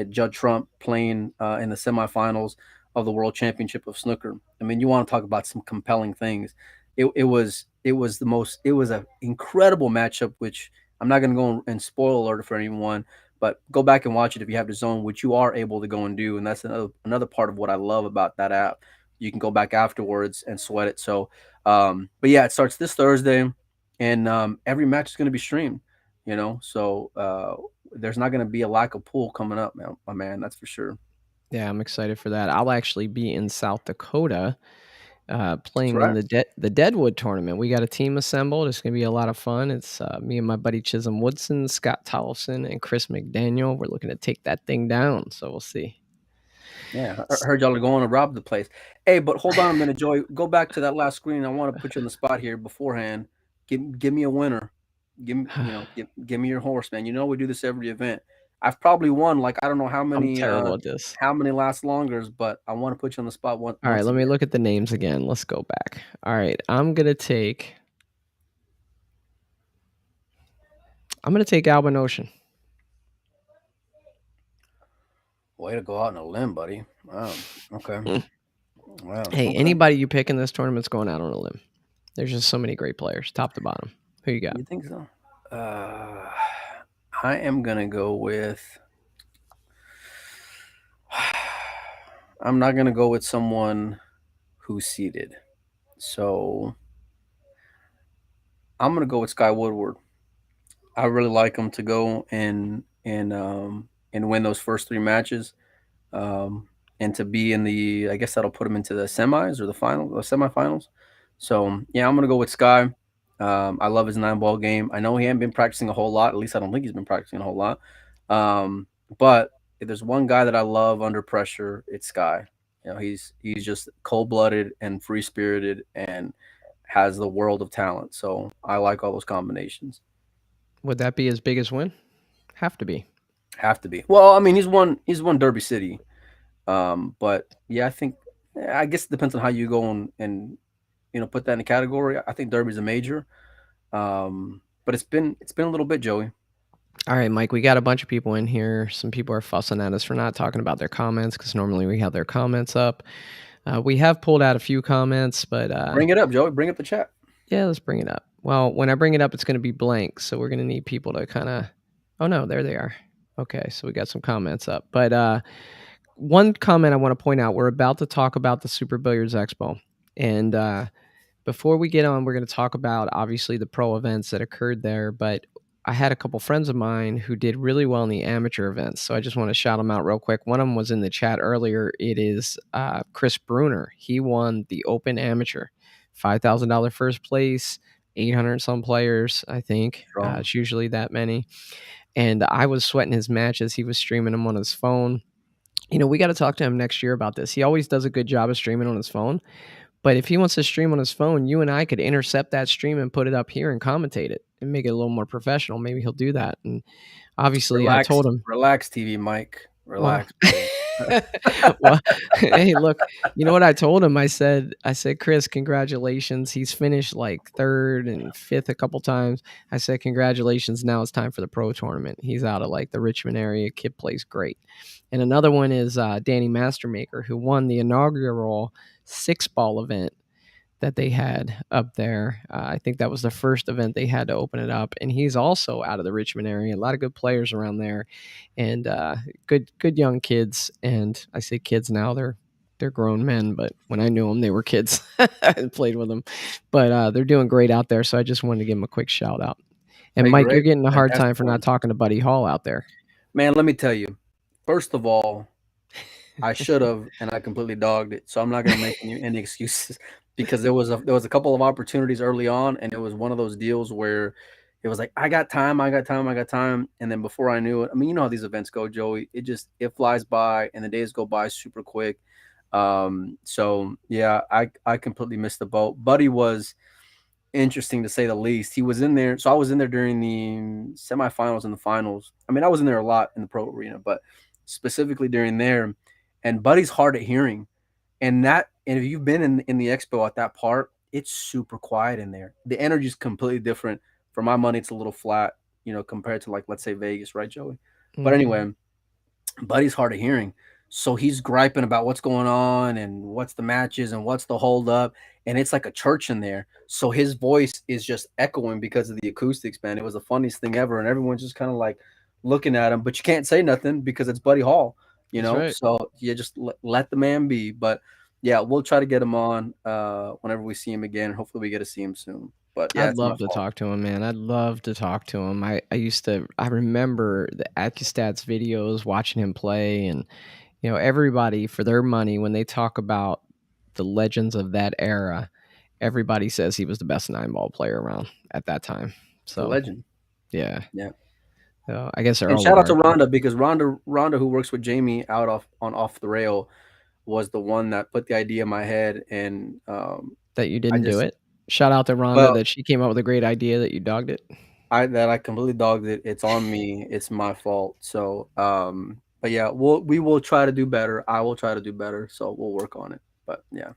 B: Judd Trump playing in the semifinals of the World Championship of Snooker. I mean, you want to talk about some compelling things. It was an incredible matchup, which I'm not going to go and spoil alert for anyone, but go back and watch it if you have the zone, which you are able to go and do, and that's another part of what I love about that app. You can go back afterwards and sweat it. So but yeah, it starts this Thursday, and every match is going to be streamed. So there's not going to be a lack of pool coming up, man. My man, that's for sure.
A: Yeah, I'm excited for that. I'll actually be in South Dakota
B: That's
A: playing in
B: right.
A: the Deadwood tournament. We got a team assembled. It's gonna be a lot of fun. It's me and my buddy Chisholm Woodson, Scott Tollefson, and Chris McDaniel. We're looking to take that thing down. So we'll see.
B: Yeah, I heard y'all are going to rob the place. Hey, but hold on a minute, Joey. Go back to that last screen. I want to put you on the spot here beforehand. Give me a winner. Give me your horse, man. You know we do this every event. I've probably won like I don't know
A: I'm terrible at this.
B: how many last longers, but I want to put you on the spot
A: All right,
B: once
A: let me
B: again.
A: look at the names again. Let's go back. All right, I'm gonna take Alban Ocean.
B: Way to go out on a limb, buddy. Wow. Okay. Wow.
A: Hey,
B: Okay.
A: anybody you pick in this tournament's going out on a limb. There's just so many great players, top to bottom. Who you got?
B: You think so? Uh, I am gonna go with. I'm not gonna go with someone who's seeded. So I'm gonna go with Sky Woodward. I really like him to go and win those first three matches, and to be in the. I guess that'll put him into the semis or the semifinals. So yeah, I'm gonna go with Sky. I love his 9 ball game. I know he hasn't been practicing a whole lot. At least I don't think he's been practicing a whole lot. But if there's one guy that I love under pressure, it's Sky. He's just cold blooded and free spirited and has the world of talent. So I like all those combinations.
A: Would that be his biggest win? Have to be.
B: Have to be. Well, I mean, he's won Derby City. But yeah, I guess it depends on how you go and put that in a category. I think Derby's a major. But it's been a little bit, Joey.
A: All right, Mike, we got a bunch of people in here. Some people are fussing at us for not talking about their comments because normally we have their comments up. We have pulled out a few comments, but
B: Bring it up, Joey. Bring up the chat.
A: yeah, let's bring it up. Well, when I bring it up, it's going to be blank, so we're going to need people to kind of. Oh, no, there they are. Okay, so we got some comments up. But, one comment I wanna point out, we're about to talk about the Super Billiards Expo, and, before we get on, we're gonna talk about, obviously, the pro events that occurred there, but I had a couple friends of mine who did really well in the amateur events, so I just wanna shout them out real quick. One of them was in the chat earlier. It is, Chris Bruner. He won the Open Amateur, $5,000 first place, 800 some players, I think.
B: Strong.
A: It's usually that many, and I was sweating his matches. He was streaming them on his phone. We gotta talk to him next year about this. He always does a good job of streaming on his phone, but if he wants to stream on his phone, you and I could intercept that stream and put it up here and commentate it and make it a little more professional. Maybe he'll do that. And obviously, I
B: Relax,
A: told him,
B: relax, TV Mike.
A: well,
B: Relax, buddy.
A: well, hey, look, you know what I told him? I said, Chris, congratulations. He's finished like third and fifth a couple times. I said, congratulations. Now it's time for the pro tournament. He's out of like the Richmond area. Kid plays great. And another one is Danny Mastermaker, who won the inaugural six ball event that they had up there. I think that was the first event they had to open it up, and he's also out of the Richmond area. A lot of good players around there, and good young kids. And I say kids now; they're grown men, but when I knew them, they were kids. I played with them, but they're doing great out there. So I just wanted to give them a quick shout out. And
B: Hey,
A: Mike, you're
B: great.
A: getting a hard time
B: Fantastic
A: for not
B: one.
A: talking to Buddy Hall out there.
B: Man, let me tell you. First of all, I should have, and I completely dogged it. So I'm not gonna make any excuses because there was a couple of opportunities early on, and it was one of those deals where it was like, I got time, I got time, I got time. And then before I knew it, I mean, you know how these events go, Joey. It flies by and the days go by super quick. So yeah, I completely missed the boat. Buddy was interesting to say the least. He was in there. So I was in there during the semifinals and the finals. I mean, I was in there a lot in the pro arena, but specifically during there. And Buddy's hard at hearing. And if you've been in the expo at that part, it's super quiet in there. The energy is completely different. For my money, it's a little flat, compared to like let's say Vegas, right, Joey? But
A: Hmm.
B: anyway, Buddy's hard of hearing. So he's griping about what's going on and what's the matches and what's the hold up. And it's like a church in there. So his voice is just echoing because of the acoustics, man. It was the funniest thing ever. And everyone's just kind of like looking at him, but you can't say nothing because it's Buddy Hall, you
A: That's
B: know?
A: right.
B: So you just let the man be. But yeah, we'll try to get him on whenever we see him again. Hopefully we get to see him soon. But yeah,
A: I'd
B: it's my
A: love to
B: fault.
A: talk to him, man. I'd love to talk to him. I remember the Acustats videos, watching him play, and everybody for their money when they talk about the legends of that era, everybody says he was the best nine ball player around at that time.
B: He's a
A: So
B: legend.
A: yeah,
B: Yeah.
A: so I guess
B: And
A: Earl would
B: shout out to
A: argue
B: Rhonda because Rhonda, who works with Jamie out off the rail, was the one that put the idea in my head, and
A: that you
B: I
A: didn't do
B: just
A: it. Shout out to Rhonda
B: well,
A: that she came up with a great idea that you dogged it.
B: I completely dogged it. It's on me. It's my fault. So, but yeah, we will try to do better. I will try to do better. So we'll work on it. But yeah,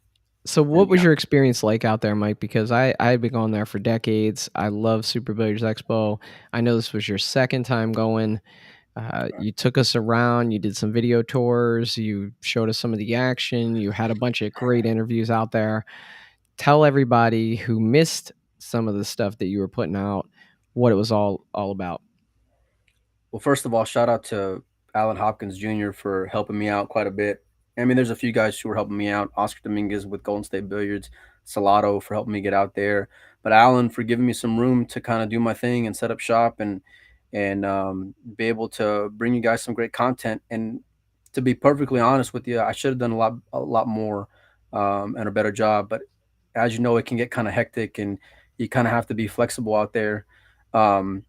A: So what was
B: anyhow,
A: your experience like out there, Mike? Because I've been going there for decades. I love Super Billiards Expo. I know this was your second time going. You took us around. You did some video tours. You showed us some of the action. You had a bunch of great interviews out there. Tell everybody who missed some of the stuff that you were putting out what it was all about.
B: well, first of all, shout out to Alan Hopkins Jr. for helping me out quite a bit. I mean, there's a few guys who were helping me out. Oscar Dominguez with Golden State Billiards, Salado for helping me get out there, but Alan for giving me some room to kind of do my thing and set up shop and be able to bring you guys some great content. And to be perfectly honest with you, I should have done a lot more and a better job. But as you know, it can get kind of hectic, and you kind of have to be flexible out there. Um,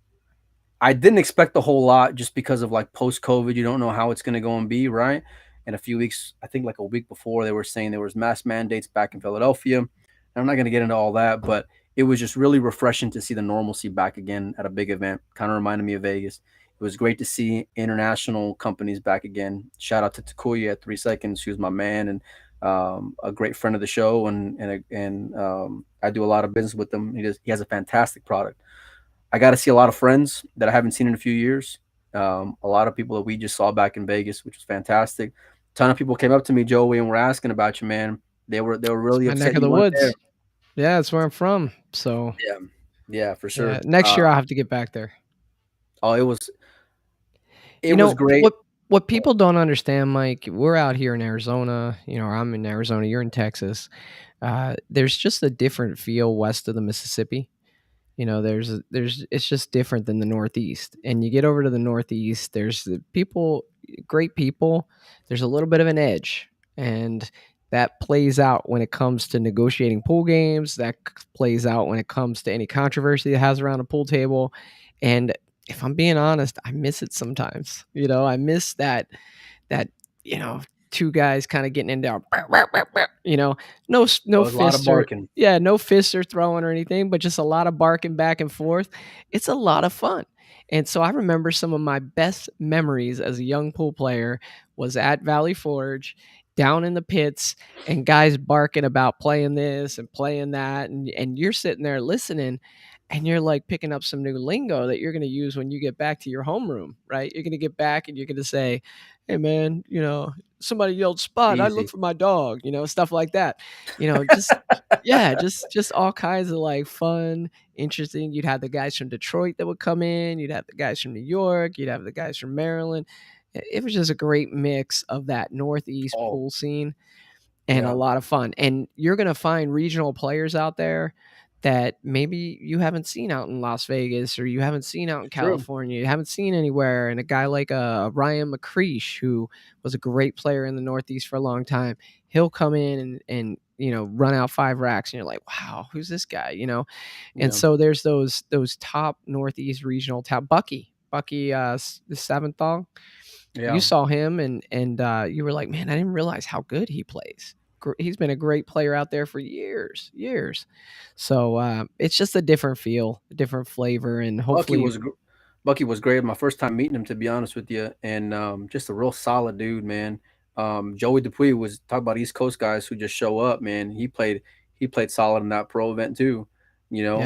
B: I didn't expect a whole lot just because of like post COVID. You don't know how it's going to go and be, right? In a few weeks, I think like a week before, they were saying there was mass mandates back in Philadelphia. And I'm not going to get into all that, but it was just really refreshing to see the normalcy back again at a big event. Kind of reminded me of Vegas. It was great to see international companies back again. Shout out to Takuya at 3 Seconds. She was my man and a great friend of the show, and I do a lot of business with him. He has a fantastic product. I got to see a lot of friends that I haven't seen in a few years. A lot of people that we just saw back in Vegas, which was fantastic. A ton of people came up to me, Joey, and were asking about you, man. They were
A: It's
B: really
A: my neck
B: upset
A: of
B: you
A: the
B: weren't there.
A: woods. Yeah, that's where I'm from. So
B: Yeah, yeah, for
A: yeah,
B: sure.
A: next year I'll have to get back there.
B: Oh, it was. It
A: You
B: was
A: know,
B: great.
A: what people don't understand, Mike, we're out here in Arizona, you know, or I'm in Arizona, you're in Texas. There's just a different feel west of the Mississippi. You know, there's it's just different than the Northeast. And you get over to the Northeast, there's the people, great people. There's a little bit of an edge, and that plays out when it comes to negotiating pool games. Plays out when it comes to any controversy that has around a pool table. And if I'm being honest, I miss it sometimes. You know, I miss that, you know, two guys kinda getting into a you know, no
B: There was a lot of
A: fists or
B: barking.
A: yeah, no fists or throwing or anything, but just a lot of barking back and forth. It's a lot of fun. And so I remember some of my best memories as a young pool player was at Valley Forge, down in the pits, and guys barking about playing this and playing that, and you're sitting there listening, and you're, like, picking up some new lingo that you're gonna use when you get back to your homeroom, right? You're gonna get back and you're gonna say, "Hey, man, you know, somebody yelled 'spot,' I look
B: Easy.
A: for my dog," you know, stuff like that. You know, just yeah, just all kinds of, like, fun, interesting. You'd have the guys from Detroit that would come in, you'd have the guys from New York, you'd have the guys from Maryland. It was just a great mix of that Northeast
B: Oh,
A: pool scene and a
B: yeah.
A: lot of fun. And you're gonna find regional players out there that maybe you haven't seen out in Las Vegas or you haven't seen out in
B: True.
A: California, you haven't seen anywhere. And a guy like Ryan McCreesh, who was a great player in the Northeast for a long time, he'll come in and you know run out 5 racks, and you're like, wow, who's this guy? You know. And
B: Yeah.
A: so there's those top Northeast regional top Bucky the seventh you
B: Yeah.
A: saw him and you were like, "Man, I didn't realize how good he plays." He's been a great player out there for years, years. So, it's just a different feel, a different flavor, and
B: Bucky
A: hopefully
B: was gr Bucky was great. My first time meeting him, to be honest with you, and, just a real solid dude, man. Joey Dupuy was talk about East Coast guys who just show up, man. He played solid in that pro event too, you know.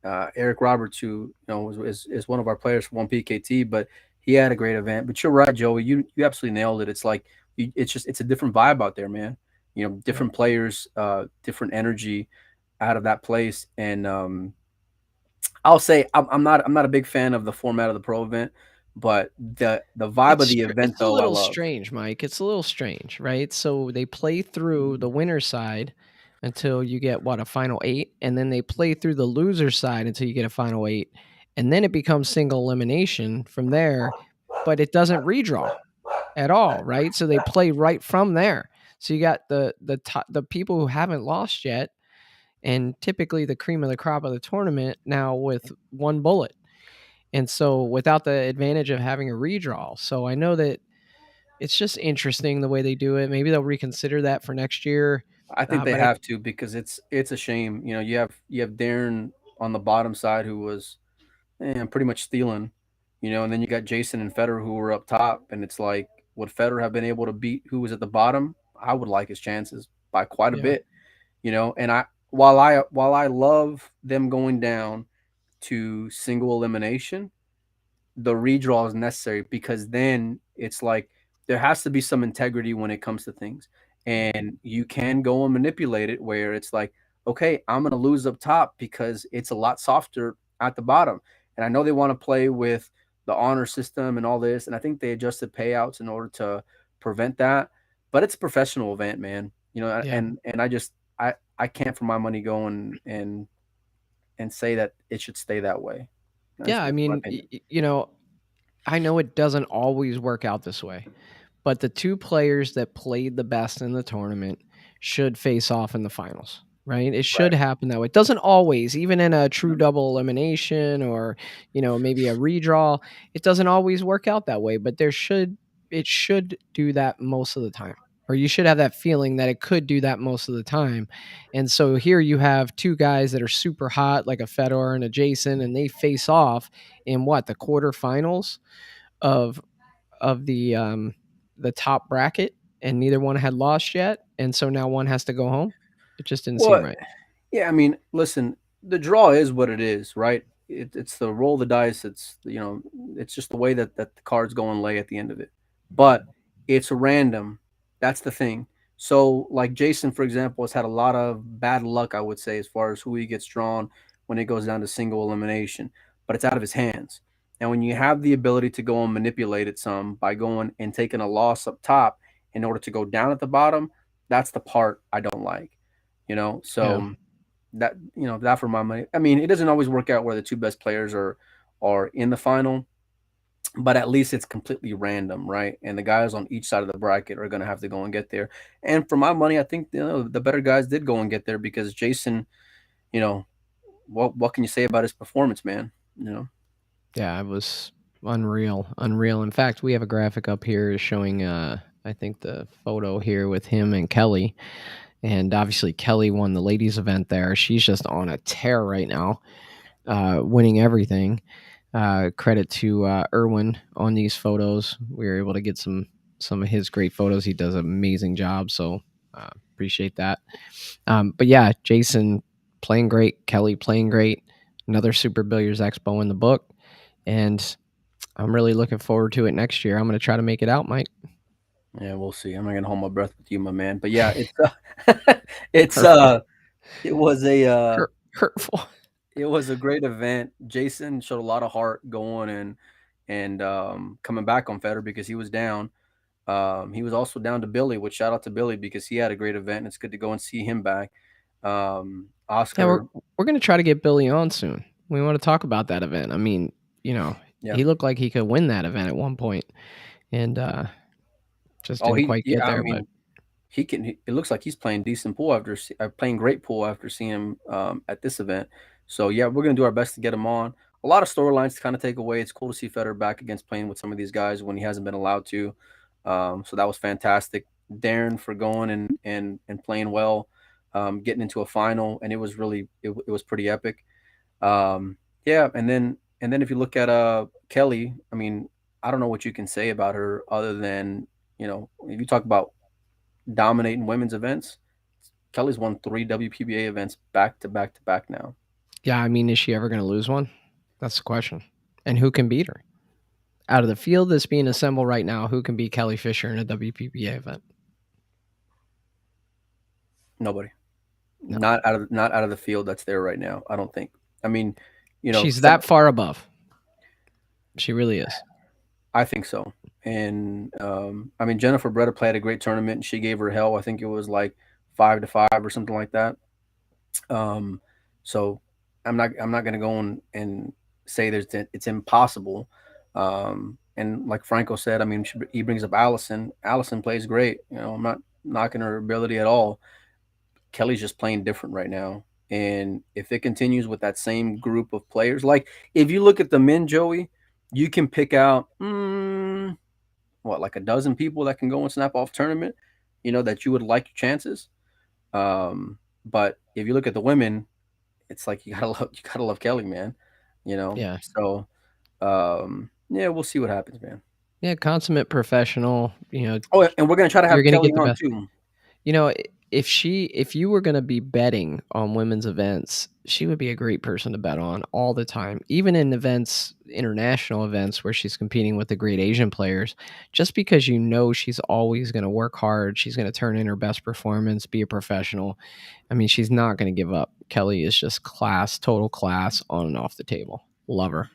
A: yeah,
B: Eric Roberts, who, you know, is one of our players for one PKT, but he had a great event. But you're right, Joey. You absolutely nailed it. It's like it's a different vibe out there, man. You know,
A: yep.
B: different players, different energy out of that place, and I'll say I'm not a big fan of the format of the pro event, but the vibe of the event
A: It's a
B: though I
A: little
B: love.
A: strange, Mike, it's a little strange, right? So, they play through the winner side until you get, what, a final 8, and then they play through the loser side until you get a final 8, and then it becomes single elimination from there, but it doesn't redraw at all, right? So they play right from there. So you got the people who haven't lost yet, and typically the cream of the crop of the tournament now with one bullet, and so without the advantage of having a redraw. So I know that it's just interesting the way they do it. Maybe they'll reconsider that for next year.
B: I think they
A: But I
B: have to because it's a shame. You know, you have Darren on the bottom side who was pretty much stealing, you know, and then you got Jason and Federer who were up top, and it's like, would Federer have been able to beat who was at the bottom? I would like his chances by quite a
A: yeah,
B: bit, you know. And while I love them going down to single elimination, the redraw is necessary because then it's like there has to be some integrity when it comes to things. And you can go and manipulate it where it's like, okay, I'm going to lose up top because it's a lot softer at the bottom. And I know they want to play with the honor system and all this. And I think they adjusted payouts in order to prevent that. But it's a professional event, man. You know,
A: yeah,
B: and I can't for my money go and say that it should stay that way.
A: yeah. I
B: That's my
A: mean,
B: opinion.
A: you know, I know it doesn't always work out this way, but the two players that played the best in the tournament should face off in the finals, right? It should
B: Right.
A: happen that way. It doesn't always, even in a true double elimination or, you know, maybe a redraw, it doesn't always work out that way, but it should do that most of the time. Or you should have that feeling that it could do that most of the time. And so here you have two guys that are super hot, like a Fedor and a Jason, and they face off in what, the quarterfinals of the top bracket, and neither one had lost yet, and so now one has to go home. It just didn't seem
B: Well,
A: right.
B: yeah, I mean, listen, the draw is what it is, right? It's the roll of the dice. It's it's just the way that the cards go and lay at the end of it. But it's random. That's the thing. So, like Jason, for example, has had a lot of bad luck, I would say, as far as who he gets drawn when it goes down to single elimination. But it's out of his hands. And when you have the ability to go and manipulate it some by going and taking a loss up top in order to go down at the bottom, that's the part I don't like.
A: Yeah.
B: So that for my money. I mean, it doesn't always work out where the two best players are in the final, but at least it's completely random, right? And the guys on each side of the bracket are going to have to go and get there. And for my money, I think the better guys did go and get there because Jason, you know, what can you say about his performance, man? You know,
A: Yeah, it was unreal, unreal. In fact, we have a graphic up here showing, I think the photo here with him and Kelly, and obviously Kelly won the ladies event there. She's just on a tear right now, winning everything. Credit to Irwin on these photos. We were able to get some of his great photos. He does an amazing job, so appreciate that. But yeah, Jason playing great, Kelly playing great. Another Super Billiards Expo in the book, and I'm really looking forward to it next year. I'm going to try to make it out, Mike.
B: yeah, we'll see. I'm not gonna hold my breath with you, my man. But yeah, it's
A: Hurtful,
B: it was a
A: hurtful.
B: it was a great event. Jason showed a lot of heart going and coming back on Federer because he was down. He was also down to Billy, which shout out to Billy because he had a great event. And it's good to go and see him back.
A: Yeah,
B: Oscar,
A: we're going to try to get Billy on soon. We want to talk about that event. I mean, you know,
B: yeah.
A: he looked like he could win that event at one point, and just
B: Oh,
A: didn't quite get
B: yeah. I
A: there. But
B: mean, it looks like he's playing decent pool playing great pool after seeing him at this event. So yeah, we're gonna do our best to get him on. A lot of storylines to kind of take away. It's cool to see Federer back against playing with some of these guys when he hasn't been allowed to. So that was fantastic. Darren for going and playing well, getting into a final, and it was really it was pretty epic. Yeah, and then if you look at Kelly, I mean, I don't know what you can say about her other than if you talk about dominating women's events. Kelly's won 3 WPBA events back to back to back now.
A: yeah, I mean, is she ever going to lose one? That's the question. And who can beat her? Out of the field that's being assembled right now, who can beat Kelly Fisher in a WPBA event?
B: Nobody,
A: No.
B: not out of the field that's there right now. I don't think. I mean,
A: She's
B: some
A: that far above. She really is.
B: I think so. And I mean, Jennifer Breda played a great tournament, and she gave her hell. I think it was like 5-5 or something like that. Um, so I'm not going to go and say it's impossible. And like Franco said, I mean, he brings up Allison. Allison plays great. I'm not knocking her ability at all. Kelly's just playing different right now. And if it continues with that same group of players, like if you look at the men, Joey, you can pick out like a dozen people that can go and snap off tournament, that you would like your chances. But if you look at the women, it's like you gotta love Kelly, man.
A: Yeah.
B: Yeah, we'll see what happens, man.
A: Yeah, consummate professional.
B: Oh, and we're gonna try to
A: You're
B: have
A: going to
B: Kelly
A: get the
B: on
A: best.
B: too.
A: You know, if you were going to be betting on women's events, she would be a great person to bet on all the time. Even in events, international events where she's competing with the great Asian players, just because she's always going to work hard, she's going to turn in her best performance, be a professional. I mean, she's not going to give up. Kelly is just class, total class on and off the table. Love her.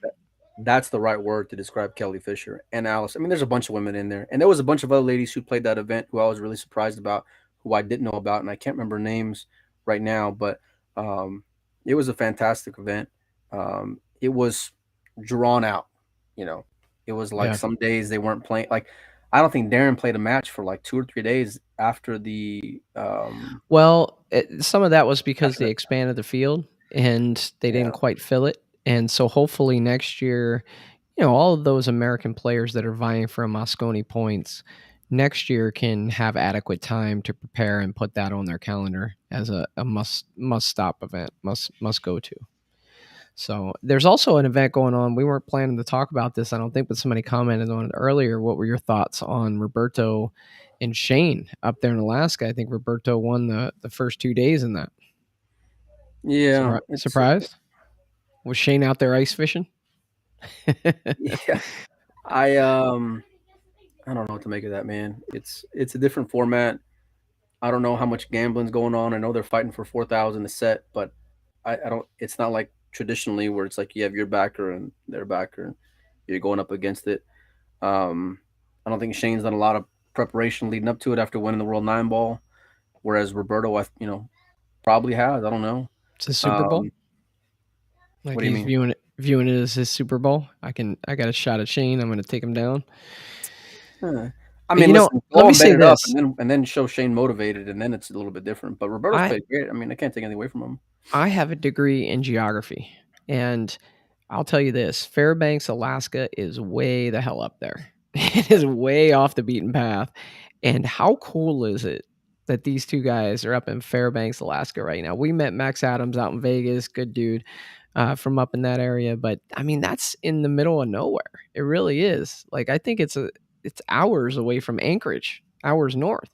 B: That's the right word to describe Kelly Fisher and Alice. I mean, there's a bunch of women in there, and there was a bunch of other ladies who played that event who I was really surprised about, who I didn't know about, and I can't remember names right now. But um, it was a fantastic event. It was drawn out. You know, it was like
A: Yeah.
B: some days they weren't playing. Like, I don't think Darren played a match for like 2 or 3 days after the
A: Well, some of that was because
B: after
A: they
B: that.
A: expanded the field and they didn't
B: Yeah,
A: quite fill it. And so hopefully next year, all of those American players that are vying for a Moscone points next year can have adequate time to prepare and put that on their calendar as a must stop event, must go to. So there's also an event going on. We weren't planning to talk about this, I don't think, but somebody commented on it earlier. What were your thoughts on Roberto and Shane up there in Alaska? I think Roberto won the first 2 days in that.
B: yeah,
A: Surprised? Was Shane out there ice fishing?
B: yeah. I um I don't know what to make of that, man. It's a different format. I don't know how much gambling's going on. I know they're fighting for 4,000 a set, but I don't. It's not like traditionally where it's like you have your backer and their backer. you're going up against it. Um, I don't think Shane's done a lot of preparation leading up to it after winning the World Nine Ball, whereas Roberto, probably has. I don't know.
A: It's a Super Bowl.
B: Um,
A: Like
B: what do you
A: he's
B: mean?
A: viewing it as his Super Bowl. I got a shot at Shane. I'm gonna take him down.
B: Huh. I mean,
A: You know,
B: listen,
A: let
B: go
A: me
B: and bet
A: say
B: it up,
A: this.
B: and then show Shane motivated, and then it's a little bit different. But Roberto's
A: I
B: played great. I mean, I can't take anything away from him.
A: I have a degree in geography, and I'll tell you this: Fairbanks, Alaska, is way the hell up there. It is way off the beaten path. And how cool is it that these two guys are up in Fairbanks, Alaska right now? We met Max Adams out in Vegas, good dude from up in that area. But I mean, that's in the middle of nowhere. It really is. Like I think it's hours away from Anchorage, hours north.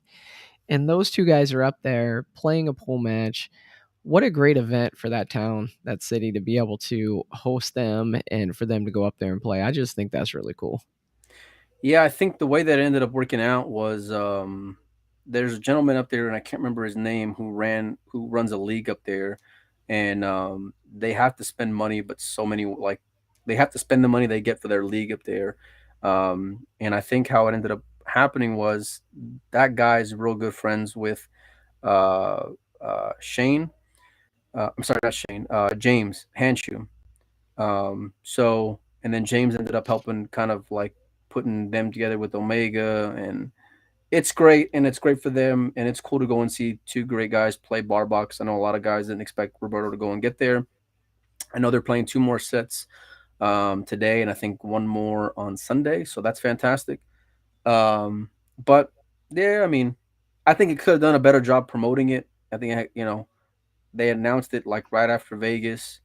A: And those two guys are up there playing a pool match. What a great event for that town, that city to be able to host them and for them to go up there and play. I just think that's really cool.
B: Yeah, I think the way that ended up working out was there's a gentleman up there, and I can't remember his name, who runs a league up there, and they have to spend money, but so many like they have to spend the money they get for their league up there. And I think how it ended up happening was that guy's real good friends with uh, Shane. I'm sorry, not Shane. James Hanshu. And then James ended up helping kind of like putting them together with Omega, and it's great, and it's great for them, and it's cool to go and see two great guys play bar box. I know a lot of guys didn't expect Roberto to go and get there. I know they're playing two more sets today, and I think one more on Sunday, so that's fantastic. But yeah, I mean, I think it could have done a better job promoting it. I think they announced it like right after Vegas,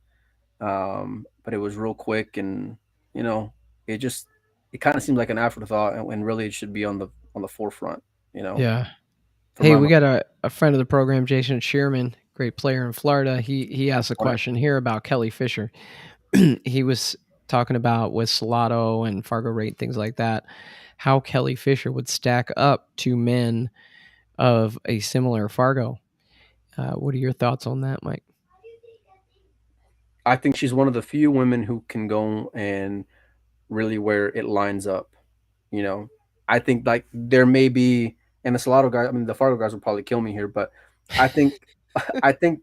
B: but it was real quick, and you know, it just it kind of seemed like an afterthought, and when really it should be on the forefront. You know,
A: Yeah.
B: for
A: Hey,
B: my
A: we
B: money.
A: got a friend of the program, Jason Shearman, great player in Florida. He asked a
B: Right.
A: question here about Kelly Fisher. He was talking about with Salado and Fargo rate, things like that, how Kelly Fisher would stack up to men of a similar Fargo. What are your thoughts on that, Mike?
B: I think she's one of the few women who can go and really where it lines up. You know, I think like there may be, and the Salado guy. I mean, the Fargo guys will probably kill me here, but I think I think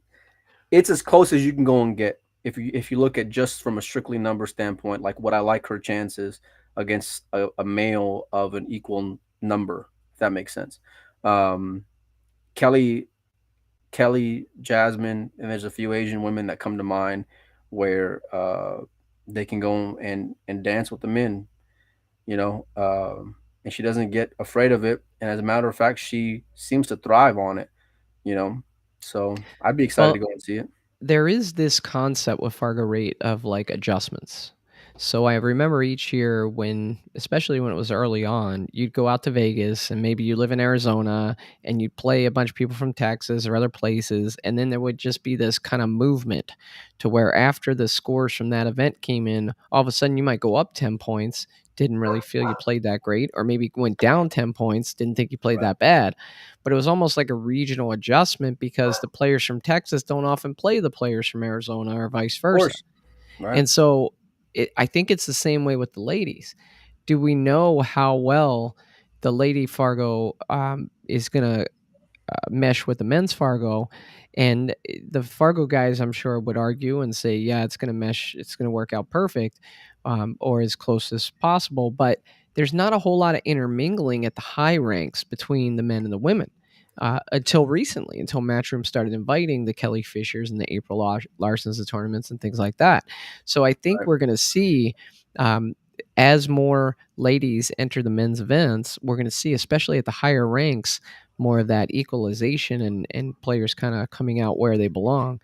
B: it's as close as you can go and get if you look at just from a strictly number standpoint, like what I like her chances against a male of an equal number, if that makes sense. Um, Kelly, Jasmine, and there's a few Asian women that come to mind where they can go and dance with the men, and she doesn't get afraid of it. And as a matter of fact, she seems to thrive on it, you know. So I'd be excited to
A: Well,
B: go and see it.
A: there is this concept with Fargo rate of like adjustments. So I remember each year when, especially when it was early on, you'd go out to Vegas and maybe you live in Arizona and you'd play a bunch of people from Texas or other places. And then there would just be this kind of movement to where after the scores from that event came in, all of a sudden you might go up 10 points, didn't really feel you played that great, or maybe went down 10 points, didn't think you played
B: Right.
A: that bad. But it was almost like a regional adjustment because the players from Texas don't often play the players from Arizona or vice
B: Of
A: versa.
B: course. Right.
A: And so I think it's the same way with the ladies. Do we know how well the Lady Fargo is going to mesh with the men's Fargo? And the Fargo guys, I'm sure, would argue and say, yeah, it's going to mesh, it's going to work out perfect or as close as possible. But there's not a whole lot of intermingling at the high ranks between the men and the women. Until recently, until Matchroom started inviting the Kelly Fishers and the April Larsons to tournaments and things like that. So I think
B: Right.
A: we're going to see um, as more ladies enter the men's events, we're going to see, especially at the higher ranks, more of that equalization and players kind of coming out where they belong.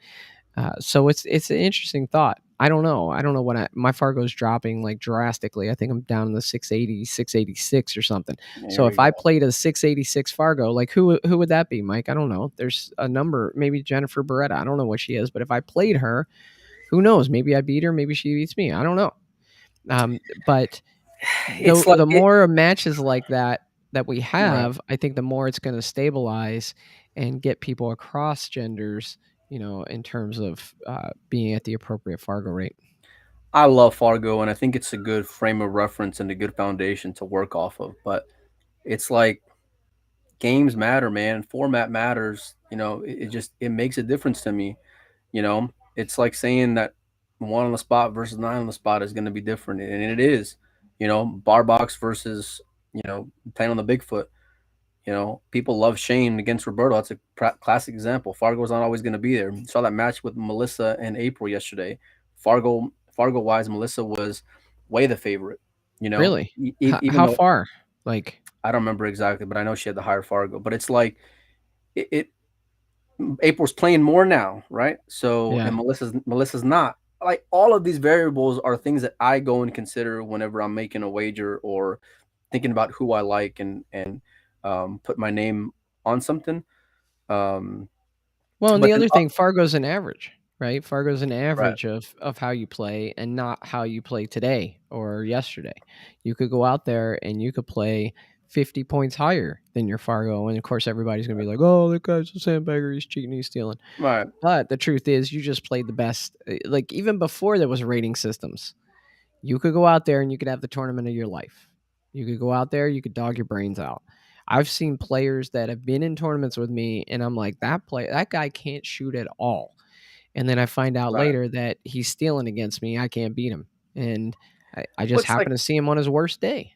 A: So it's an interesting thought. I don't know. I don't know what my Fargo's dropping like drastically. I think I'm down in the 680, 686 or something.
B: There
A: So if
B: we
A: I
B: go.
A: played a 686 Fargo, like who would that be, Mike? I don't know. There's a number, maybe Jennifer Beretta. I don't know what she is, but if I played her, who knows? Maybe I beat her. Maybe she beats me. I don't know. But
B: It's like
A: the
B: it.
A: more matches like that we
B: Right.
A: have, I think the more it's going to stabilize and get people across genders, in terms of being at the appropriate Fargo rate.
B: I love Fargo, and I think it's a good frame of reference and a good foundation to work off of. But it's like games matter, man. Format matters. It just it makes a difference to me. It's like saying that one on the spot versus nine on the spot is going to be different, and it is. Bar box versus playing on the Bigfoot. People love Shane against Roberto. That's a classic example. Fargo's not always going to be there. You saw that match with Melissa and April yesterday. Fargo wise, Melissa was way the favorite.
A: Really?
B: Even
A: How
B: though
A: far? Like,
B: I don't remember exactly, but I know she had the higher Fargo. But it's like it April's playing more now, right? So and
A: yeah.
B: Melissa's not. Like all of these variables are things that I go and consider whenever I'm making a wager or thinking about who I like and put my name on something. Um,
A: Well, and
B: but
A: the
B: then,
A: other thing, Fargo's an average, right? Fargo's an
B: right,
A: average of how you play and not how you play today or yesterday. You could go out there and you could play 50 points higher than your Fargo, and of course everybody's gonna be like, "Oh, that guy's a sandbagger. He's cheating. He's stealing."
B: right.
A: But the truth is, you just played the best. Like even before there was rating systems, you could go out there and you could have the tournament of your life. You could go out there, you could dog your brains out. I've seen players that have been in tournaments with me, and I'm like, that guy can't shoot at all. And then I find out
B: Right.
A: later that he's stealing against me. I can't beat him, and I
B: Well,
A: just
B: it's
A: happen
B: like
A: to see him on his worst day.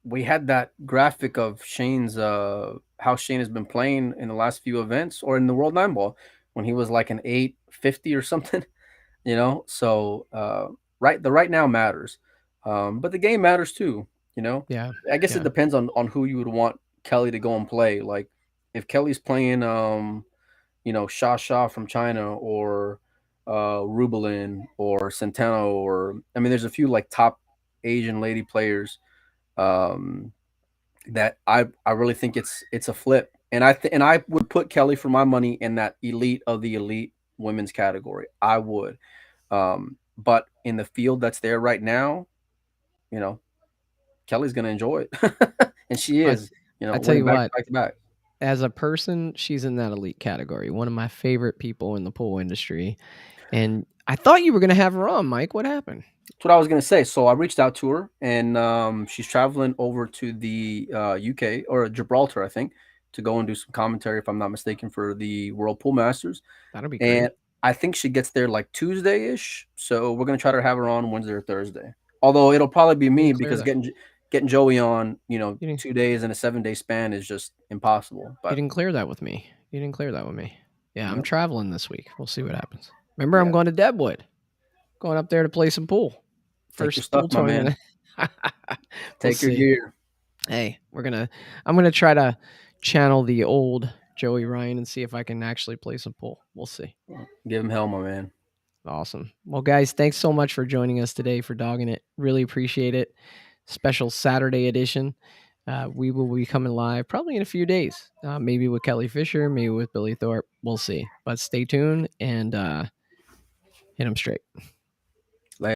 B: we had that graphic of Shane's how Shane has been playing in the last few events or in the World Nine Ball when he was like an 850 or something. So right now matters, but the game matters too. You know,
A: Yeah,
B: I guess it
A: yeah,
B: depends on who you would want Kelly to go and play. Like if Kelly's playing, Sha from China or Rubelin or Centeno or I mean, there's a few like top Asian lady players um, that I really think it's a flip, and I would put Kelly for my money in that elite of the elite women's category. I would. But in the field that's there right now, you know, Kelly's gonna enjoy it. And she
A: I
B: is,
A: I tell
B: winning
A: you
B: back to
A: what,
B: back to back.
A: as a person, she's in that elite category. One of my favorite people in the pool industry, and I thought you were gonna have her on, Mike. What happened?
B: That's what I was gonna say. So I reached out to her, and she's traveling over to the UK or Gibraltar, I think, to go and do some commentary, if I'm not mistaken, for the World Pool Masters.
A: That'll be
B: And
A: great.
B: I think she gets there like Tuesday ish. So we're gonna try to have her on Wednesday or Thursday. Although it'll probably be
A: You
B: me
A: didn't clear
B: because
A: that.
B: getting Joey on,
A: You didn't.
B: 2 days in a 7-day span is just impossible.
A: You
B: But
A: didn't clear that with me. You didn't clear that with me. Yeah, I'm
B: yeah,
A: traveling this week. We'll see what happens. Remember, I'm
B: yeah.
A: going to Deadwood. Going up there to play some pool.
B: Take your
A: First
B: stuff,
A: pool
B: my man.
A: tournament. We'll
B: Take your
A: see.
B: gear.
A: Hey, I'm gonna try to channel the old Joey Ryan and see if I can actually play some pool. We'll see.
B: Give him hell, my man.
A: Awesome. Well, guys, thanks so much for joining us today for dogging it. Really appreciate it. Special Saturday edition. We will be coming live probably in a few days. Maybe with Kelly Fisher, maybe with Billy Thorpe. We'll see. But stay tuned and hit them straight.